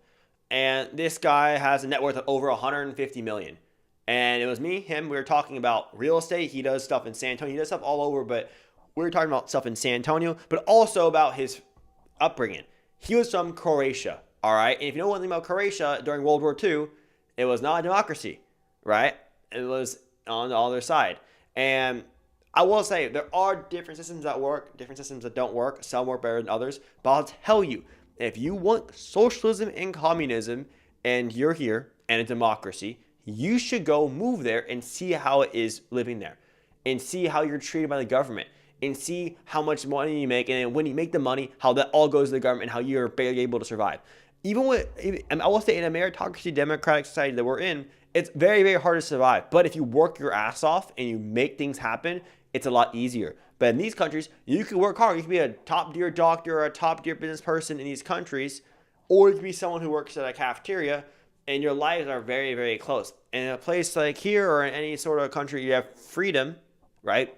and this guy has a net worth of over 150 million. And it was me, him, we were talking about real estate. He does stuff in San Antonio, he does stuff all over, but we were talking about stuff in San Antonio, but also about his upbringing. He was from Croatia, all right? And if you know one thing about Croatia, during World War II, it was not a democracy, right? It was on the other side. And I will say, there are different systems that work, different systems that don't work. Some work better than others. But I'll tell you, if you want socialism and communism, and you're here, and a democracy, you should go move there and see how it is living there. And see how you're treated by the government. And see how much money you make, and then when you make the money, how that all goes to the government, and how you're barely able to survive. Even with, I will say, in a meritocracy, democratic society that we're in, it's very, very hard to survive. But if you work your ass off and you make things happen, it's a lot easier. But in these countries, you can work hard. You can be a top-tier doctor or a top-tier business person in these countries, or you can be someone who works at a cafeteria, and your lives are very, very close. In a place like here or in any sort of country, you have freedom, right?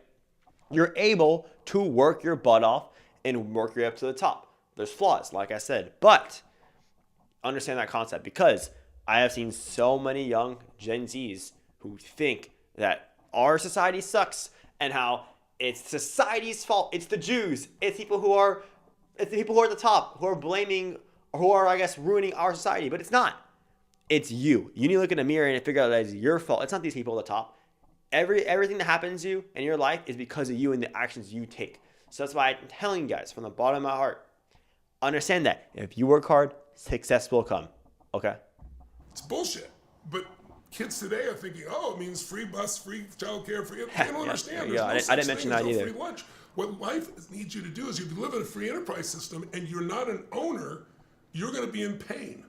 You're able to work your butt off and work your way up to the top. There's flaws, like I said, but understand that concept, because I have seen so many young Gen Zs who think that our society sucks and how it's society's fault. It's the Jews. It's the people who are at the top who are blaming, who are, I guess, ruining our society, but it's not. It's you. You need to look in the mirror and figure out that it's your fault. It's not these people at the top. Everything that happens to you in your life is because of you and the actions you take. So that's why I'm telling you guys from the bottom of my heart, understand that if you work hard, success will come. Okay? It's bullshit. But kids today are thinking, oh, it means free bus, free childcare, free. They don't understand. There's no such I didn't mention thing that as no either. free lunch. What life needs you to do is, if you live in a free enterprise system and you're not an owner, you're going to be in pain.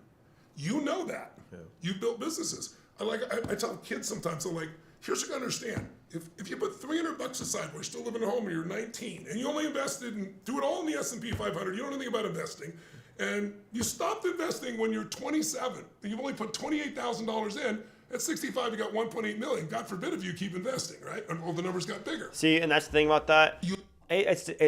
You know that. Yeah. You built businesses. I tell kids sometimes, I'm like, here's what you understand. If you put $300 aside while you're still living at home and you're 19, and you only invested and do it all in the S&P 500, you don't know anything about investing, and you stopped investing when you're 27, and you've only put $28,000 in, at 65 you got 1.8 million. God forbid if you keep investing, right? And all the numbers got bigger. See, and that's the thing about that.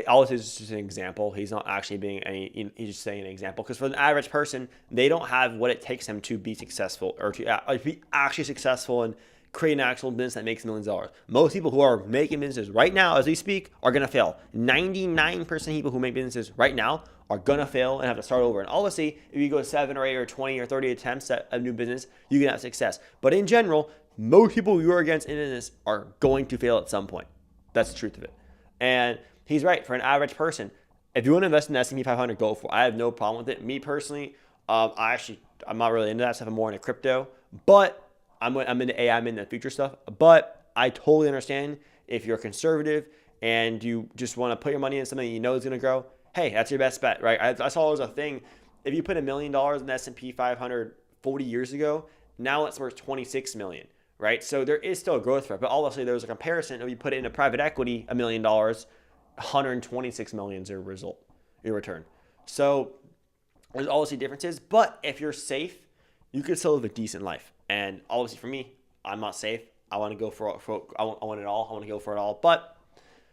Always is just an example. He's not actually being he's just saying an example. Because for the average person, they don't have what it takes them to be successful or to be actually successful and create an actual business that makes millions of dollars. Most people who are making businesses right now, as we speak, are going to fail. 99% of people who make businesses right now are going to fail and have to start over. And obviously, if you go 7 or 8 or 20 or 30 attempts at a new business, you can have success. But in general, most people you are against in business are going to fail at some point. That's the truth of it. And he's right. For an average person, if you want to invest in the S&P 500, go for it. I have no problem with it. Me personally, I'm not really into that stuff. I'm more into crypto. But I'm into AI, I'm into future stuff. But I totally understand if you're conservative and you just want to put your money in something you know is going to grow. Hey, that's your best bet, right? I saw it was a thing. If you put $1 million in the S&P 500 40 years ago, now it's worth 26 million, right? So there is still a growth for it. But obviously, there's a comparison. If you put it into private equity, $1 million, 126 million is your result, your return. So there's obviously differences. But if you're safe, you can still live a decent life. And obviously for me, I'm not safe. I want to go I want it all. I want to go for it all. But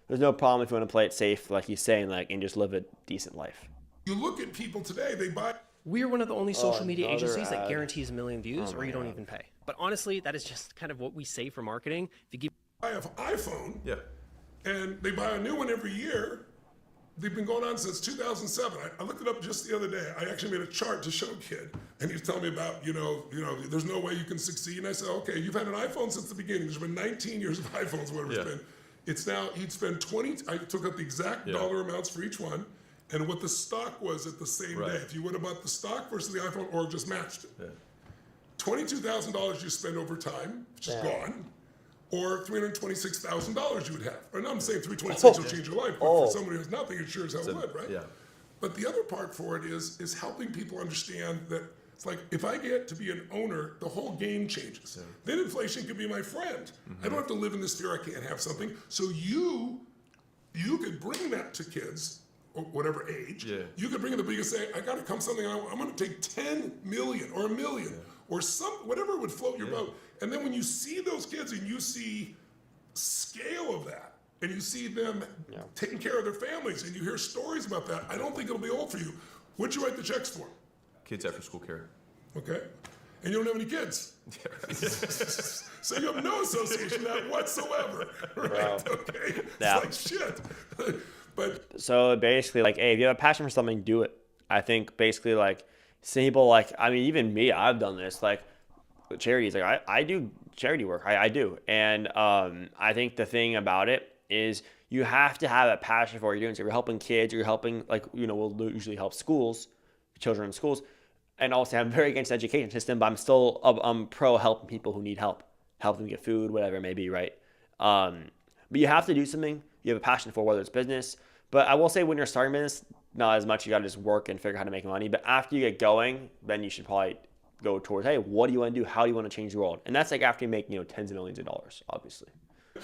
there's no problem if you want to play it safe, like he's saying, and just live a decent life. You look at people today, they buy. We're one of the only social media another agencies that ad. guarantees 1 million views or you don't even pay. But honestly, that is just kind of what we say for marketing. If you give I have iPhone, Yeah. and they buy a new one every year. They've been going on since 2007. I looked it up just the other day. I actually made a chart to show a kid, and he was telling me about, there's no way you can succeed. And I said, okay, you've had an iPhone since the beginning. There's been 19 years of iPhones, whatever it's been. It's now, he'd spend 20, I took up the exact dollar amounts for each one, and what the stock was at the same day. If you would have bought the stock versus the iPhone or just matched it. $22,000 you spend over time, which is gone. Or $326,000 you would have. Or no, I'm saying 326 will change your life, but for somebody who's nothing, it sure as hell would, right? Yeah. But the other part for it is helping people understand that it's like, if I get to be an owner, the whole game changes. Then inflation could be my friend. I don't have to live in this fear I can't have something. So you could bring that to kids, or whatever age. You could bring it to big and say, I got to come something, I'm going to take 10 million or $1 million or whatever would float your boat. And then when you see those kids and you see scale of that, and you see them taking care of their families, and you hear stories about that, I don't think it'll be old for you. What'd you write the checks for? Kids after school care. Okay. And you don't have any kids. So you have no association with that whatsoever. Right? Okay. Yeah. It's like shit. But so basically, hey, if you have a passion for something, do it. I think basically, people even me, I've done this. Charities, I do charity work. I do. And I think the thing about it is you have to have a passion for what you're doing. So you're helping kids, you're helping, we'll usually help schools, children in schools. And also I'm very against the education system, but I'm pro helping people who need help them get food, whatever it may be, right? But you have to do something you have a passion for, whether it's business. But I will say when you're starting business, not as much. You got to just work and figure out how to make money. But after you get going, then you should probably go towards, hey, what do you want to do? How do you want to change the world? And that's after you make, tens of millions of dollars, obviously.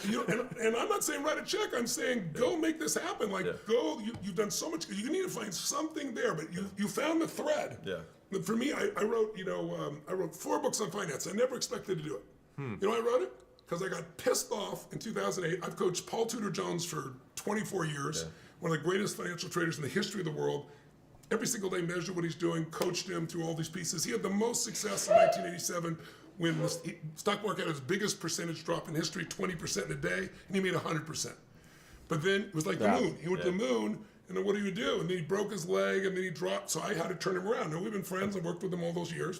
And I'm not saying write a check. I'm saying go make this happen. Go. You've done so much. You need to find something there, but you found the thread. Yeah. But for me, I wrote I wrote 4 books on finance. I never expected to do it. You know why I wrote it? Because I got pissed off in 2008. I've coached Paul Tudor Jones for 24 years, one of the greatest financial traders in the history of the world. Every single day measured what he's doing, coached him through all these pieces. He had the most success in 1987 when the stock market had its biggest percentage drop in history, 20% in a day, and he made 100%. But then it was like the moon. He went to the moon, and then what do you do? And then he broke his leg, and then he dropped. So I had to turn him around. Now, we've been friends. I've worked with him all those years.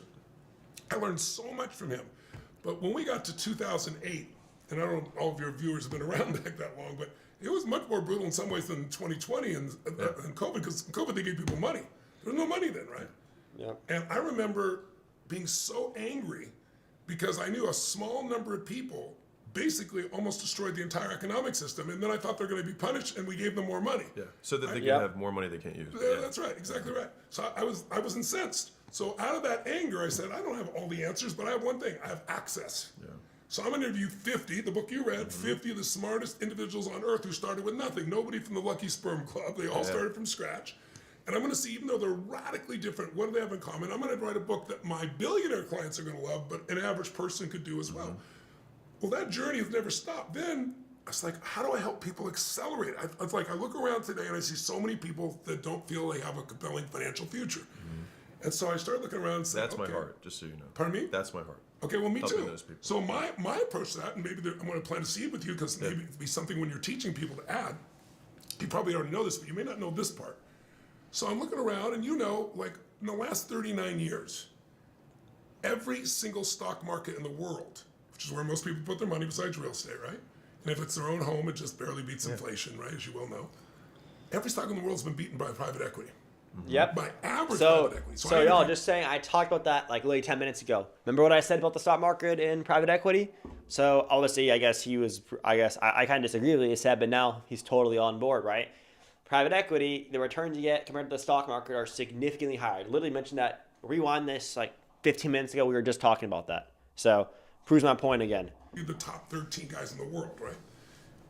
I learned so much from him. But when we got to 2008, and I don't know if all of your viewers have been around back that long, but it was much more brutal in some ways than 2020 and COVID, because COVID, they gave people money. There was no money then, right? Yeah. And I remember being so angry because I knew a small number of people basically almost destroyed the entire economic system. And then I thought they're going to be punished, and we gave them more money. Yeah. So that they can have more money they can't use. Yeah, that's right. Exactly right. So I was incensed. So out of that anger, I said, I don't have all the answers, but I have one thing. I have access. Yeah. So I'm going to interview 50, the book you read, 50 of the smartest individuals on earth who started with nothing. Nobody from the Lucky Sperm Club. They all started from scratch. And I'm going to see, even though they're radically different, what do they have in common? I'm going to write a book that my billionaire clients are going to love, but an average person could do as well. Well, that journey has never stopped. Then I was like, how do I help people accelerate? I look around today and I see so many people that don't feel they have a compelling financial future. And so I started looking around and said, That's my okay. heart, just so you know. Pardon me? That's my heart. Okay, well, me Helping too. those people. So my approach to that, and maybe I'm going to plant a seed with you because maybe it'd be something when you're teaching people to add. You probably already know this, but you may not know this part. So I'm looking around, and like in the last 39 years, every single stock market in the world, which is where most people put their money besides real estate, right? And if it's their own home, it just barely beats inflation, right? As you well know. Every stock in the world has been beaten by private equity. Yep. By average private equity. So y'all, just saying, I talked about that like literally 10 minutes ago. Remember what I said about the stock market and private equity? So obviously, I guess I kind of disagree with what he said, but now he's totally on board, right? Private equity, the returns you get compared to the stock market are significantly higher. I literally mentioned that. Rewind this like 15 minutes ago. We were just talking about that. So proves my point again. The top 13 guys in the world, right?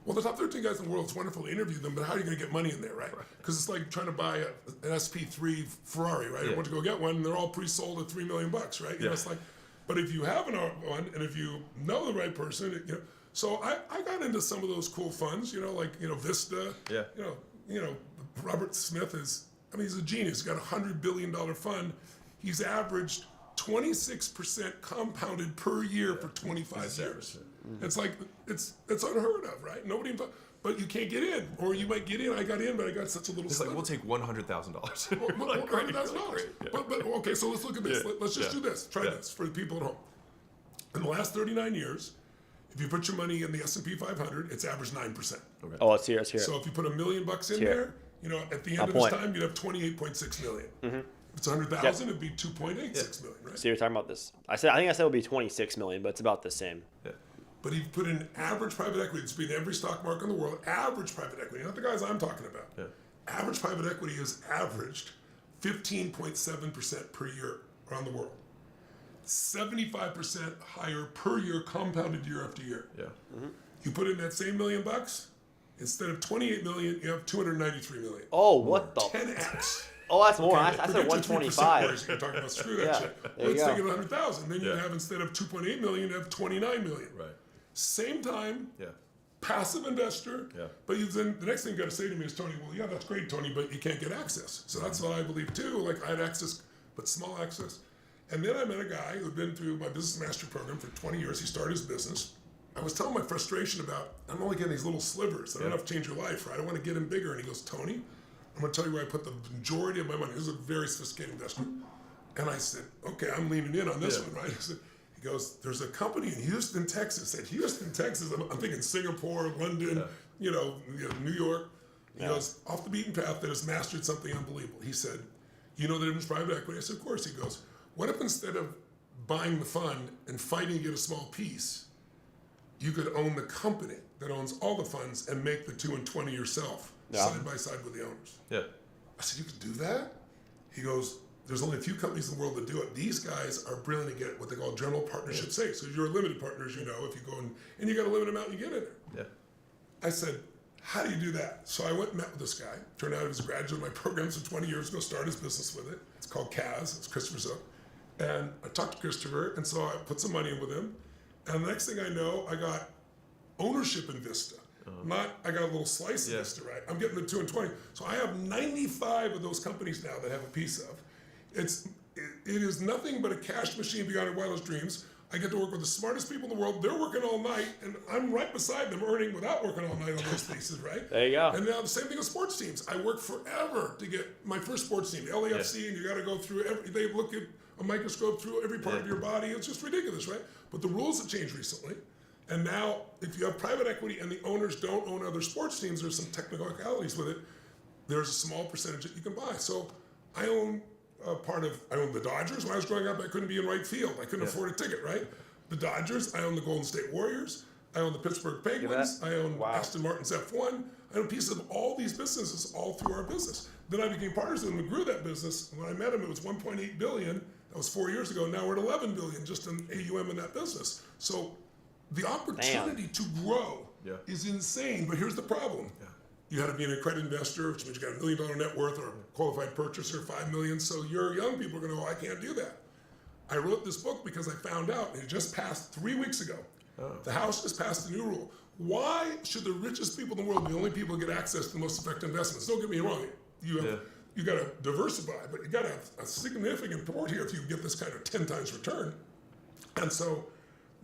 Well, the top 13 guys in the world, it's wonderful to interview them, but how are you going to get money in there, right? Because it's like trying to buy an SP3 Ferrari, right? You want to go get one, and they're all pre-sold at $3 million, right? You know, it's like, but if you have one, and if you know the right person, you know. So I got into some of those cool funds, like Vista. Yeah. Robert Smith he's a genius. He's got a $100 billion fund. He's averaged 26% compounded per year for 25 years. It's like it's unheard of, right? Nobody, but you can't get in, or you might get in. I got in, but I got such a little. It's like we'll take $100,000. $100,000. But okay, so let's look at this. Let's just do this. Try this for the people at home. In the last 39 years, if you put your money in the S&P 500, it's averaged 9%. Okay. Oh, let's hear it. So if you put $1 million in there, at the end of this time, you'd have 28.6 million. If it's 100,000, it'd be 2.86 million, right? So you're talking about this. I think I said it would be 26 million, but it's about the same. Yeah. But if you put in average private equity, it's been every stock market in the world, average private equity, not the guys I'm talking about. Yeah. Average private equity has averaged 15.7% per year around the world. 75% higher per year, compounded year after year. Yeah. You put in that same $1 million, instead of 28 million, you have 293 million. Oh, what the? 10x. Oh, that's more. Okay, I said 125. You're talking about screw that shit. There you Let's go. take it 100,000. Then you have, instead of 2.8 million, you have 29 million. Right. Same time. Yeah. Passive investor. Yeah. But then the next thing you got to say to me is, Tony, well, yeah, that's great, Tony, but you can't get access. So that's what I believe too. Like I had access, but small access. And then I met a guy who'd been through my business master program for 20 years. He started his business. I was telling my frustration about, I'm only getting these little slivers. I don't have to change your life, right? I want to get him bigger. And he goes, Tony, I'm going to tell you where I put the majority of my money. This is a very sophisticated investor. And I said, okay, I'm leaning in on this one, right? He goes, there's a company in Houston, Texas. At Houston, Texas, I'm thinking Singapore, London, New York. He goes, off the beaten path that has mastered something unbelievable. He said, you know the difference in private equity? I said, of course. He goes, what if instead of buying the fund and fighting to get a small piece, you could own the company that owns all the funds and make the 2 and 20 yourself, side by side with the owners? Yeah. I said, you could do that? He goes, there's only a few companies in the world that do it. These guys are brilliant to get what they call general partnership safe. So you're a limited partner, as you know, if you go and you got a limited amount, you get in there. Yeah. I said, how do you do that? So I went and met with this guy. Turned out he was a graduate of my program some 20 years ago, started his business with it. It's called CAS, it's Christopher Zook. And I talked to Christopher, and so I put some money in with him. And the next thing I know, I got ownership in Vista. I got a little slice of Vista, right? I'm getting the 2 and 20. So I have 95 of those companies now that have a piece of. It is nothing but a cash machine beyond your wildest dreams. I get to work with the smartest people in the world. They're working all night, and I'm right beside them earning without working all night on those pieces, right? There you go. And now the same thing with sports teams. I worked forever to get my first sports team, LAFC, and you got to go through they look at a microscope through every part of your body. It's just ridiculous, right? But the rules have changed recently. And now, if you have private equity and the owners don't own other sports teams, there's some technicalities with it. There's a small percentage that you can buy. So I own I owned the Dodgers. When I was growing up, I couldn't be in right field. I couldn't afford a ticket, right? The Dodgers. I own the Golden State Warriors. I own the Pittsburgh Penguins. I own Aston Martin's F1. I own pieces of all these businesses all through our business. Then I became partners with him and grew that business. When I met him, it was 1.8 billion. That was 4 years ago. Now we're at 11 billion just in AUM in that business. So the opportunity to grow is insane. But here's the problem. You had to be an accredited investor, which means you got $1 million net worth, or a qualified purchaser, $5 million. So your young people are going to go, I can't do that. I wrote this book because I found out, and it just passed 3 weeks ago. The House has passed a new rule. Why should the richest people in the world be the only people who get access to the most effective investments? Don't get me wrong. You got to diversify, but you got to have a significant reward here if you get this kind of 10 times return. And so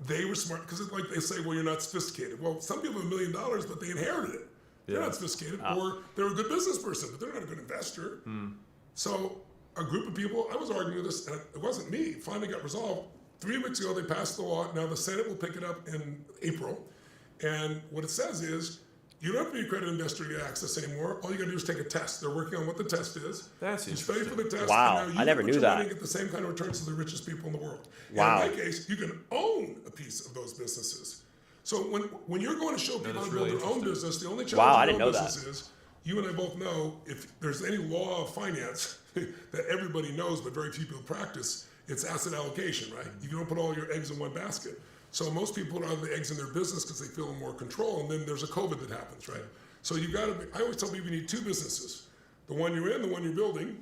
they were smart because it's like they say, well, you're not sophisticated. Well, some people have $1 million, but they inherited it. They're not sophisticated, or they're a good business person, but they're not a good investor. So a group of people, I was arguing this, and it wasn't me, finally got resolved. 3 weeks ago, they passed the law. Now the Senate will pick it up in April. And what it says is, you don't have to be a accredited investor to get access anymore. All you got to do is take a test. They're working on what the test is. That's you study for the test. Wow, and now you I never knew that. You get the same kind of returns as the richest people in the world. Wow. And in my case, you can own a piece of those businesses. So when you're going to show people how to build their own business, the only challenge in own business is, you and I both know, if there's any law of finance that everybody knows but very few people practice, it's asset allocation, right? You don't put all your eggs in one basket. So most people put all the eggs in their business because they feel more control, and then there's a COVID that happens, right? So you got to. I always tell people you need two businesses: the one you're in, the one you're building,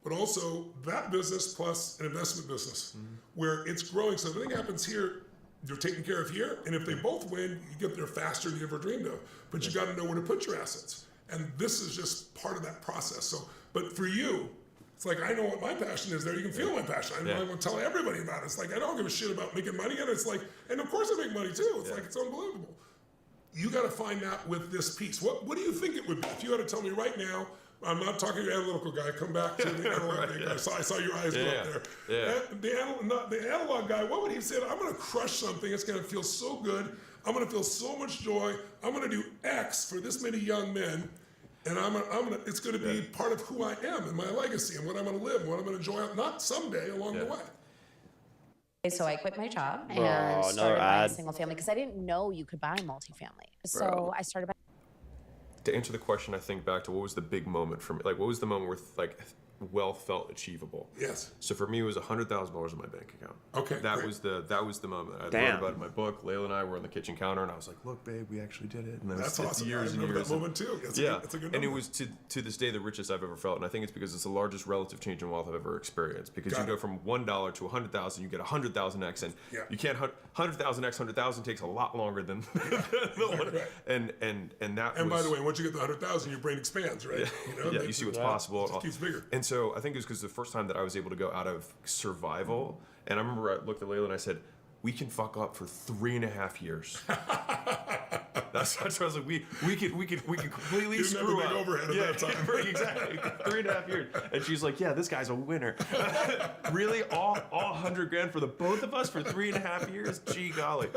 but also that business plus an investment business where it's growing. So if anything happens here, you're taken care of here, and if they both win, you get there faster than you ever dreamed of. But you got to know where to put your assets, and this is just part of that process. So, but for you, it's like, I know what my passion is there. You can feel my passion. I want to tell everybody about it. It's like, I don't give a shit about making money. And it's like, and of course I make money too. It's like, it's unbelievable. You got to find out with this piece. What do you think it would be? If you had to tell me right now, I'm not talking to your analytical guy. Come back to the analog guy. I saw your eyes go up there. The analog guy, what would he say? I'm going to crush something. It's going to feel so good. I'm going to feel so much joy. I'm going to do X for this many young men. And it's going to be part of who I am and my legacy and what I'm going to live and what I'm going to enjoy, not someday along the way. So I quit my job and another started buying ad. single family because I didn't know you could buy multifamily. So I started buying. To answer the question, I think back to what was the big moment for me? Like, what was the moment where wealth felt achievable? Yes. So for me, it was $100,000 in my bank account. Okay. That great. was the moment. I Damn. learned about it in my book. Layla and I were on the kitchen counter, and I was like, "Look, babe, we actually did it." And That's it's awesome. Years I and remember years. that moment too. It's a good and it number. was to this day the richest I've ever felt, and I think it's because it's the largest relative change in wealth I've ever experienced. Because Got you go it. from $1 to 100,000, you get 100,000x, and you can't 100,000x 100,000 takes a lot longer than the one. Right. And that. And was, by the way, once you get to 100,000, your brain expands, right? Yeah, you see what's possible. It just keeps bigger. And so I think it was because the first time that I was able to go out of survival, and I remember I looked at Layla and I said, "We can fuck up for 3.5 years." That's what I was like. We could completely You didn't have screw a big up. overhead at that time. Right, exactly. 3.5 years. And she's like, "Yeah, this guy's a winner." Really, all 100 grand for the both of us for 3.5 years? Gee golly.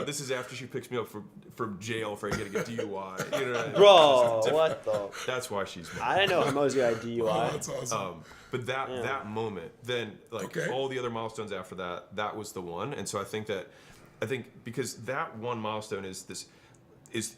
This is after she picks me up from jail for getting a DUI. Bro, what the? That's why she's mad. I didn't know Hormozi had DUI. Oh, that's awesome. But that moment, then all the other milestones after that was the one. And so I think because that one milestone is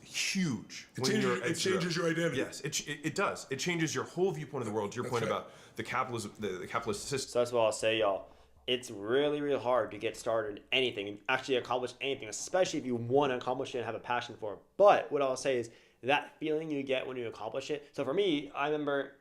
huge. It changes your identity. Yes, it does. It changes your whole viewpoint of the world. To your point about the capitalist system. So that's what I'll say, y'all. It's really, really hard to get started in anything and actually accomplish anything, especially if you want to accomplish it and have a passion for it. But what I'll say is that feeling you get when you accomplish it. So for me, I remember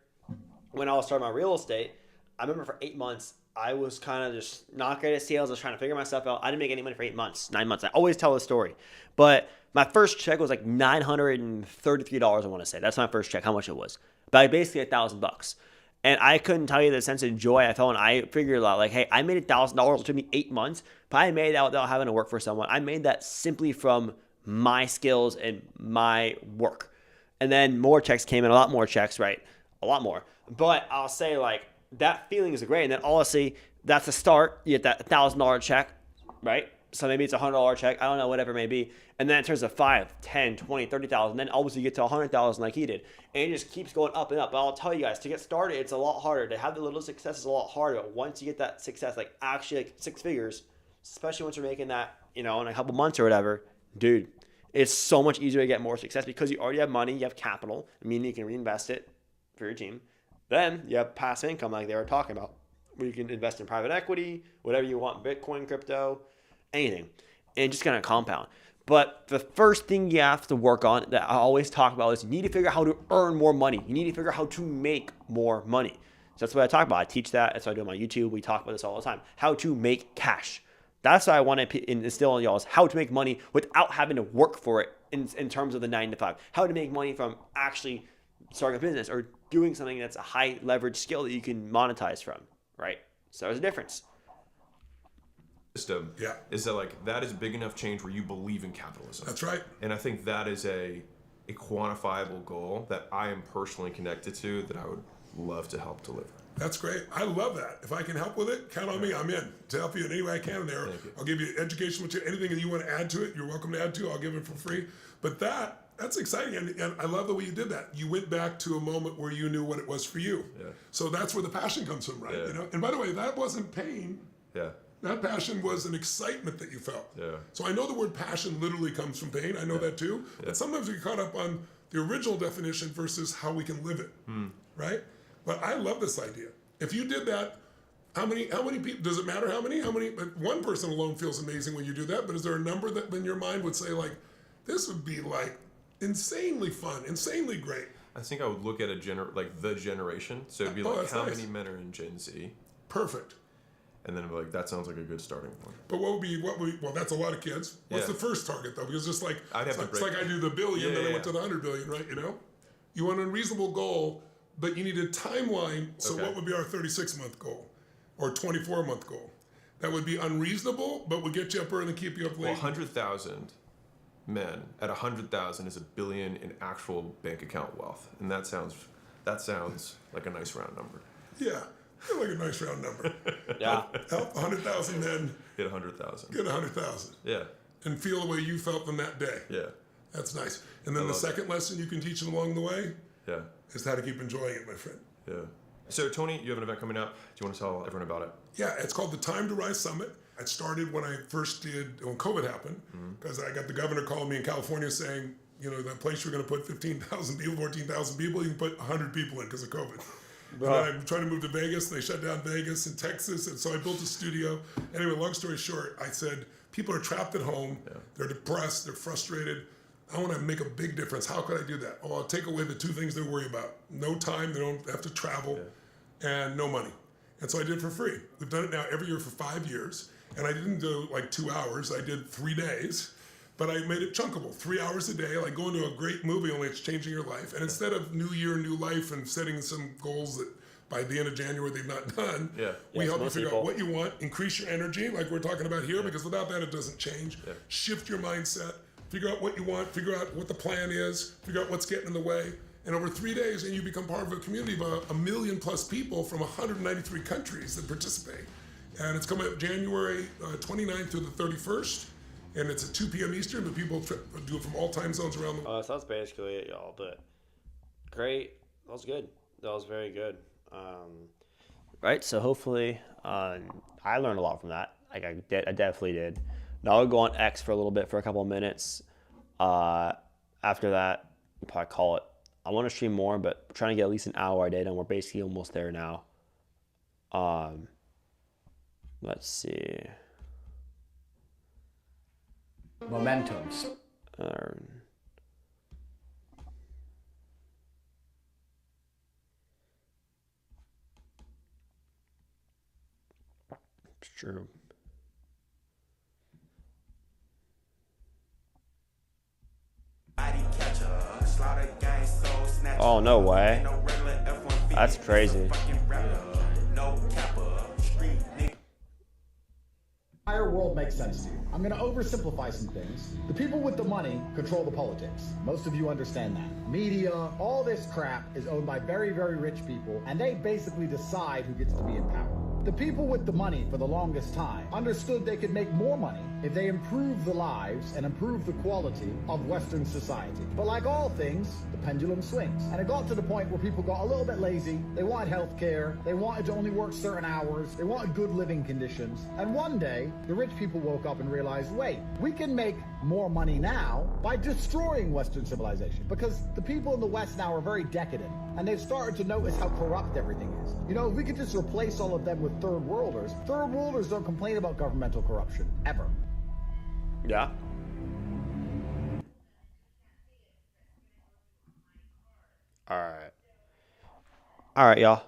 when I was starting my real estate, I remember for 8 months, I was kind of just not great at sales. I was trying to figure myself out. I didn't make any money for 8 months, 9 months. I always tell this story. But my first check was like $933, I want to say. That's my first check, how much it was. But basically $1,000. And I couldn't tell you the sense of joy I felt. And I figured out, like, hey, I made $1,000. It took me 8 months. But I made that without having to work for someone. I made that simply from my skills and my work. And then more checks came in, a lot more checks, right? A lot more. But I'll say, like, that feeling is great. And then honestly, that's a start. You get that $1,000 check, right? So maybe it's a $100 check. I don't know, whatever it may be. And then it turns to 5, 10, 20, 30,000. Then obviously you get to 100,000 like he did. And it just keeps going up and up. But I'll tell you guys, to get started, it's a lot harder. To have the little success is a lot harder. But once you get that success, like actually like 6 figures, especially once you're making that, in a couple months or whatever, dude, it's so much easier to get more success because you already have money, you have capital, meaning you can reinvest it for your team. Then you have passive income like they were talking about, where you can invest in private equity, whatever you want, Bitcoin, crypto, anything, and just kind of compound. But the first thing you have to work on that I always talk about is you need to figure out how to earn more money. You need to figure out how to make more money. So that's what I talk about. I teach that. That's what I do on my YouTube. We talk about this all the time. How to make cash. That's what I want to instill in y'all is how to make money without having to work for it in terms of the 9 to 5. How to make money from actually starting a business or doing something that's a high leverage skill that you can monetize from, right? So there's a difference. System is that like that is big enough change where you believe in capitalism. That's right. And I think that is a quantifiable goal that I am personally connected to that I would love to help deliver. That's great. I love that. If I can help with it, count on me. I'm in to help you in any way I can there. I'll give you education material. Anything that you want to add to it, you're welcome to add to. I'll give it for free. But that's exciting. And I love the way you did that. You went back to a moment where you knew what it was for you. Yeah. So that's where the passion comes from, right? Yeah. You know. And by the way, that wasn't pain. Yeah. That passion was an excitement that you felt. Yeah. So I know the word passion literally comes from pain. I know that too. Yeah. But sometimes we get caught up on the original definition versus how we can live it, right? But I love this idea. If you did that, how many people, does it matter how many? But one person alone feels amazing when you do that, but is there a number that in your mind would say like, this would be like insanely fun, insanely great? I think I would look at the generation. So it'd be like, how many men are in Gen Z? Perfect. And then I'd be like, that sounds like a good starting point. But what would be, well, that's a lot of kids. What's the first target though? Because it's like, it's like I do the billion, then I went to the 100 billion, right? You know? You want an unreasonable goal, but you need a timeline. So what would be our 36-month goal or 24-month goal? That would be unreasonable, but would get you up early and keep you up late. Well, 100,000 men at 100,000 is $1 billion in actual bank account wealth. And that sounds like a nice round number. Yeah. I like a nice round number. Yeah. Help 100,000 men Get 100,000. get 100,000. Yeah. And feel the way you felt them that day. Yeah. That's nice. And then the second lesson you can teach them along the way Yeah. is how to keep enjoying it, my friend. Yeah. So Tony, you have an event coming up. Do you want to tell everyone about it? Yeah, it's called the Time to Rise Summit. It started when COVID happened, because I got the governor calling me in California saying, you know, that place you're going to put 15,000 people, 14,000 people, you can put 100 people in because of COVID. And I'm trying to move to Vegas, and they shut down Vegas and Texas, and so I built a studio. Anyway, long story short, I said, people are trapped at home, they're depressed, they're frustrated. I want to make a big difference. How could I do that? Oh, I'll take away the two things they worry about. No time, they don't have to travel, and no money. And so I did it for free. We've done it now every year for 5 years, and I didn't do like 2 hours, I did 3 days. But I made it chunkable, 3 hours a day, like going to a great movie, only it's changing your life. And instead of new year, new life, and setting some goals that by the end of January they've not done, we help you figure out what you want, increase your energy, like we're talking about here, because without that it doesn't change. Shift your mindset, figure out what you want, figure out what the plan is, figure out what's getting in the way. And over 3 days, and you become part of a community of about 1 million plus people from 193 countries that participate. And it's coming up January 29th through the 31st. And it's at 2 p.m. Eastern, but people do it from all time zones around the world. So that's basically it, y'all. But great. That was good. That was very good. Right. So hopefully, I learned a lot from that. Like I definitely did. Now I'll go on X for a little bit for a couple of minutes. After that, we'll probably call it. I want to stream more, but I'm trying to get at least an hour a day done. We're basically almost there now. Let's see. Momentums. It's true. Oh, no way. That's crazy. The entire world makes sense to you. I'm going to oversimplify some things. The people with the money control the politics. Most of you understand that. Media, all this crap is owned by very, very rich people, and they basically decide who gets to be in power. The people with the money for the longest time understood they could make more money if they improved the lives and improved the quality of Western society. But like all things, the pendulum swings. And it got to the point where people got a little bit lazy. They wanted health care. They wanted to only work certain hours. They wanted good living conditions. And one day, the rich people woke up and realized, wait, we can make more money now by destroying Western civilization. Because the people in the West now are very decadent. And they've started to notice how corrupt everything is. You know, if we could just replace all of them with third worlders don't complain about governmental corruption, ever. Yeah. All right, y'all.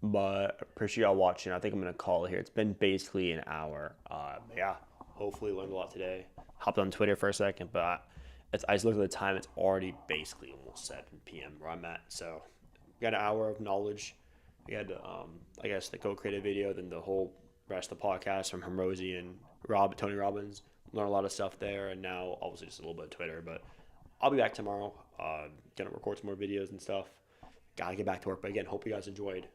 But appreciate y'all watching. I think I'm gonna call it here. It's been basically an hour. Yeah. Hopefully learned a lot today. Hopped on Twitter for a second, but I just looked at the time. It's already basically almost 7 p.m. where I'm at. So we got an hour of knowledge. We had, I guess, the Go Creative video, then the whole rest of the podcast from Hormozi and Tony Robbins. Learned a lot of stuff there, and now obviously just a little bit of Twitter. But I'll be back tomorrow. Gonna record some more videos and stuff. Gotta get back to work. But again, hope you guys enjoyed.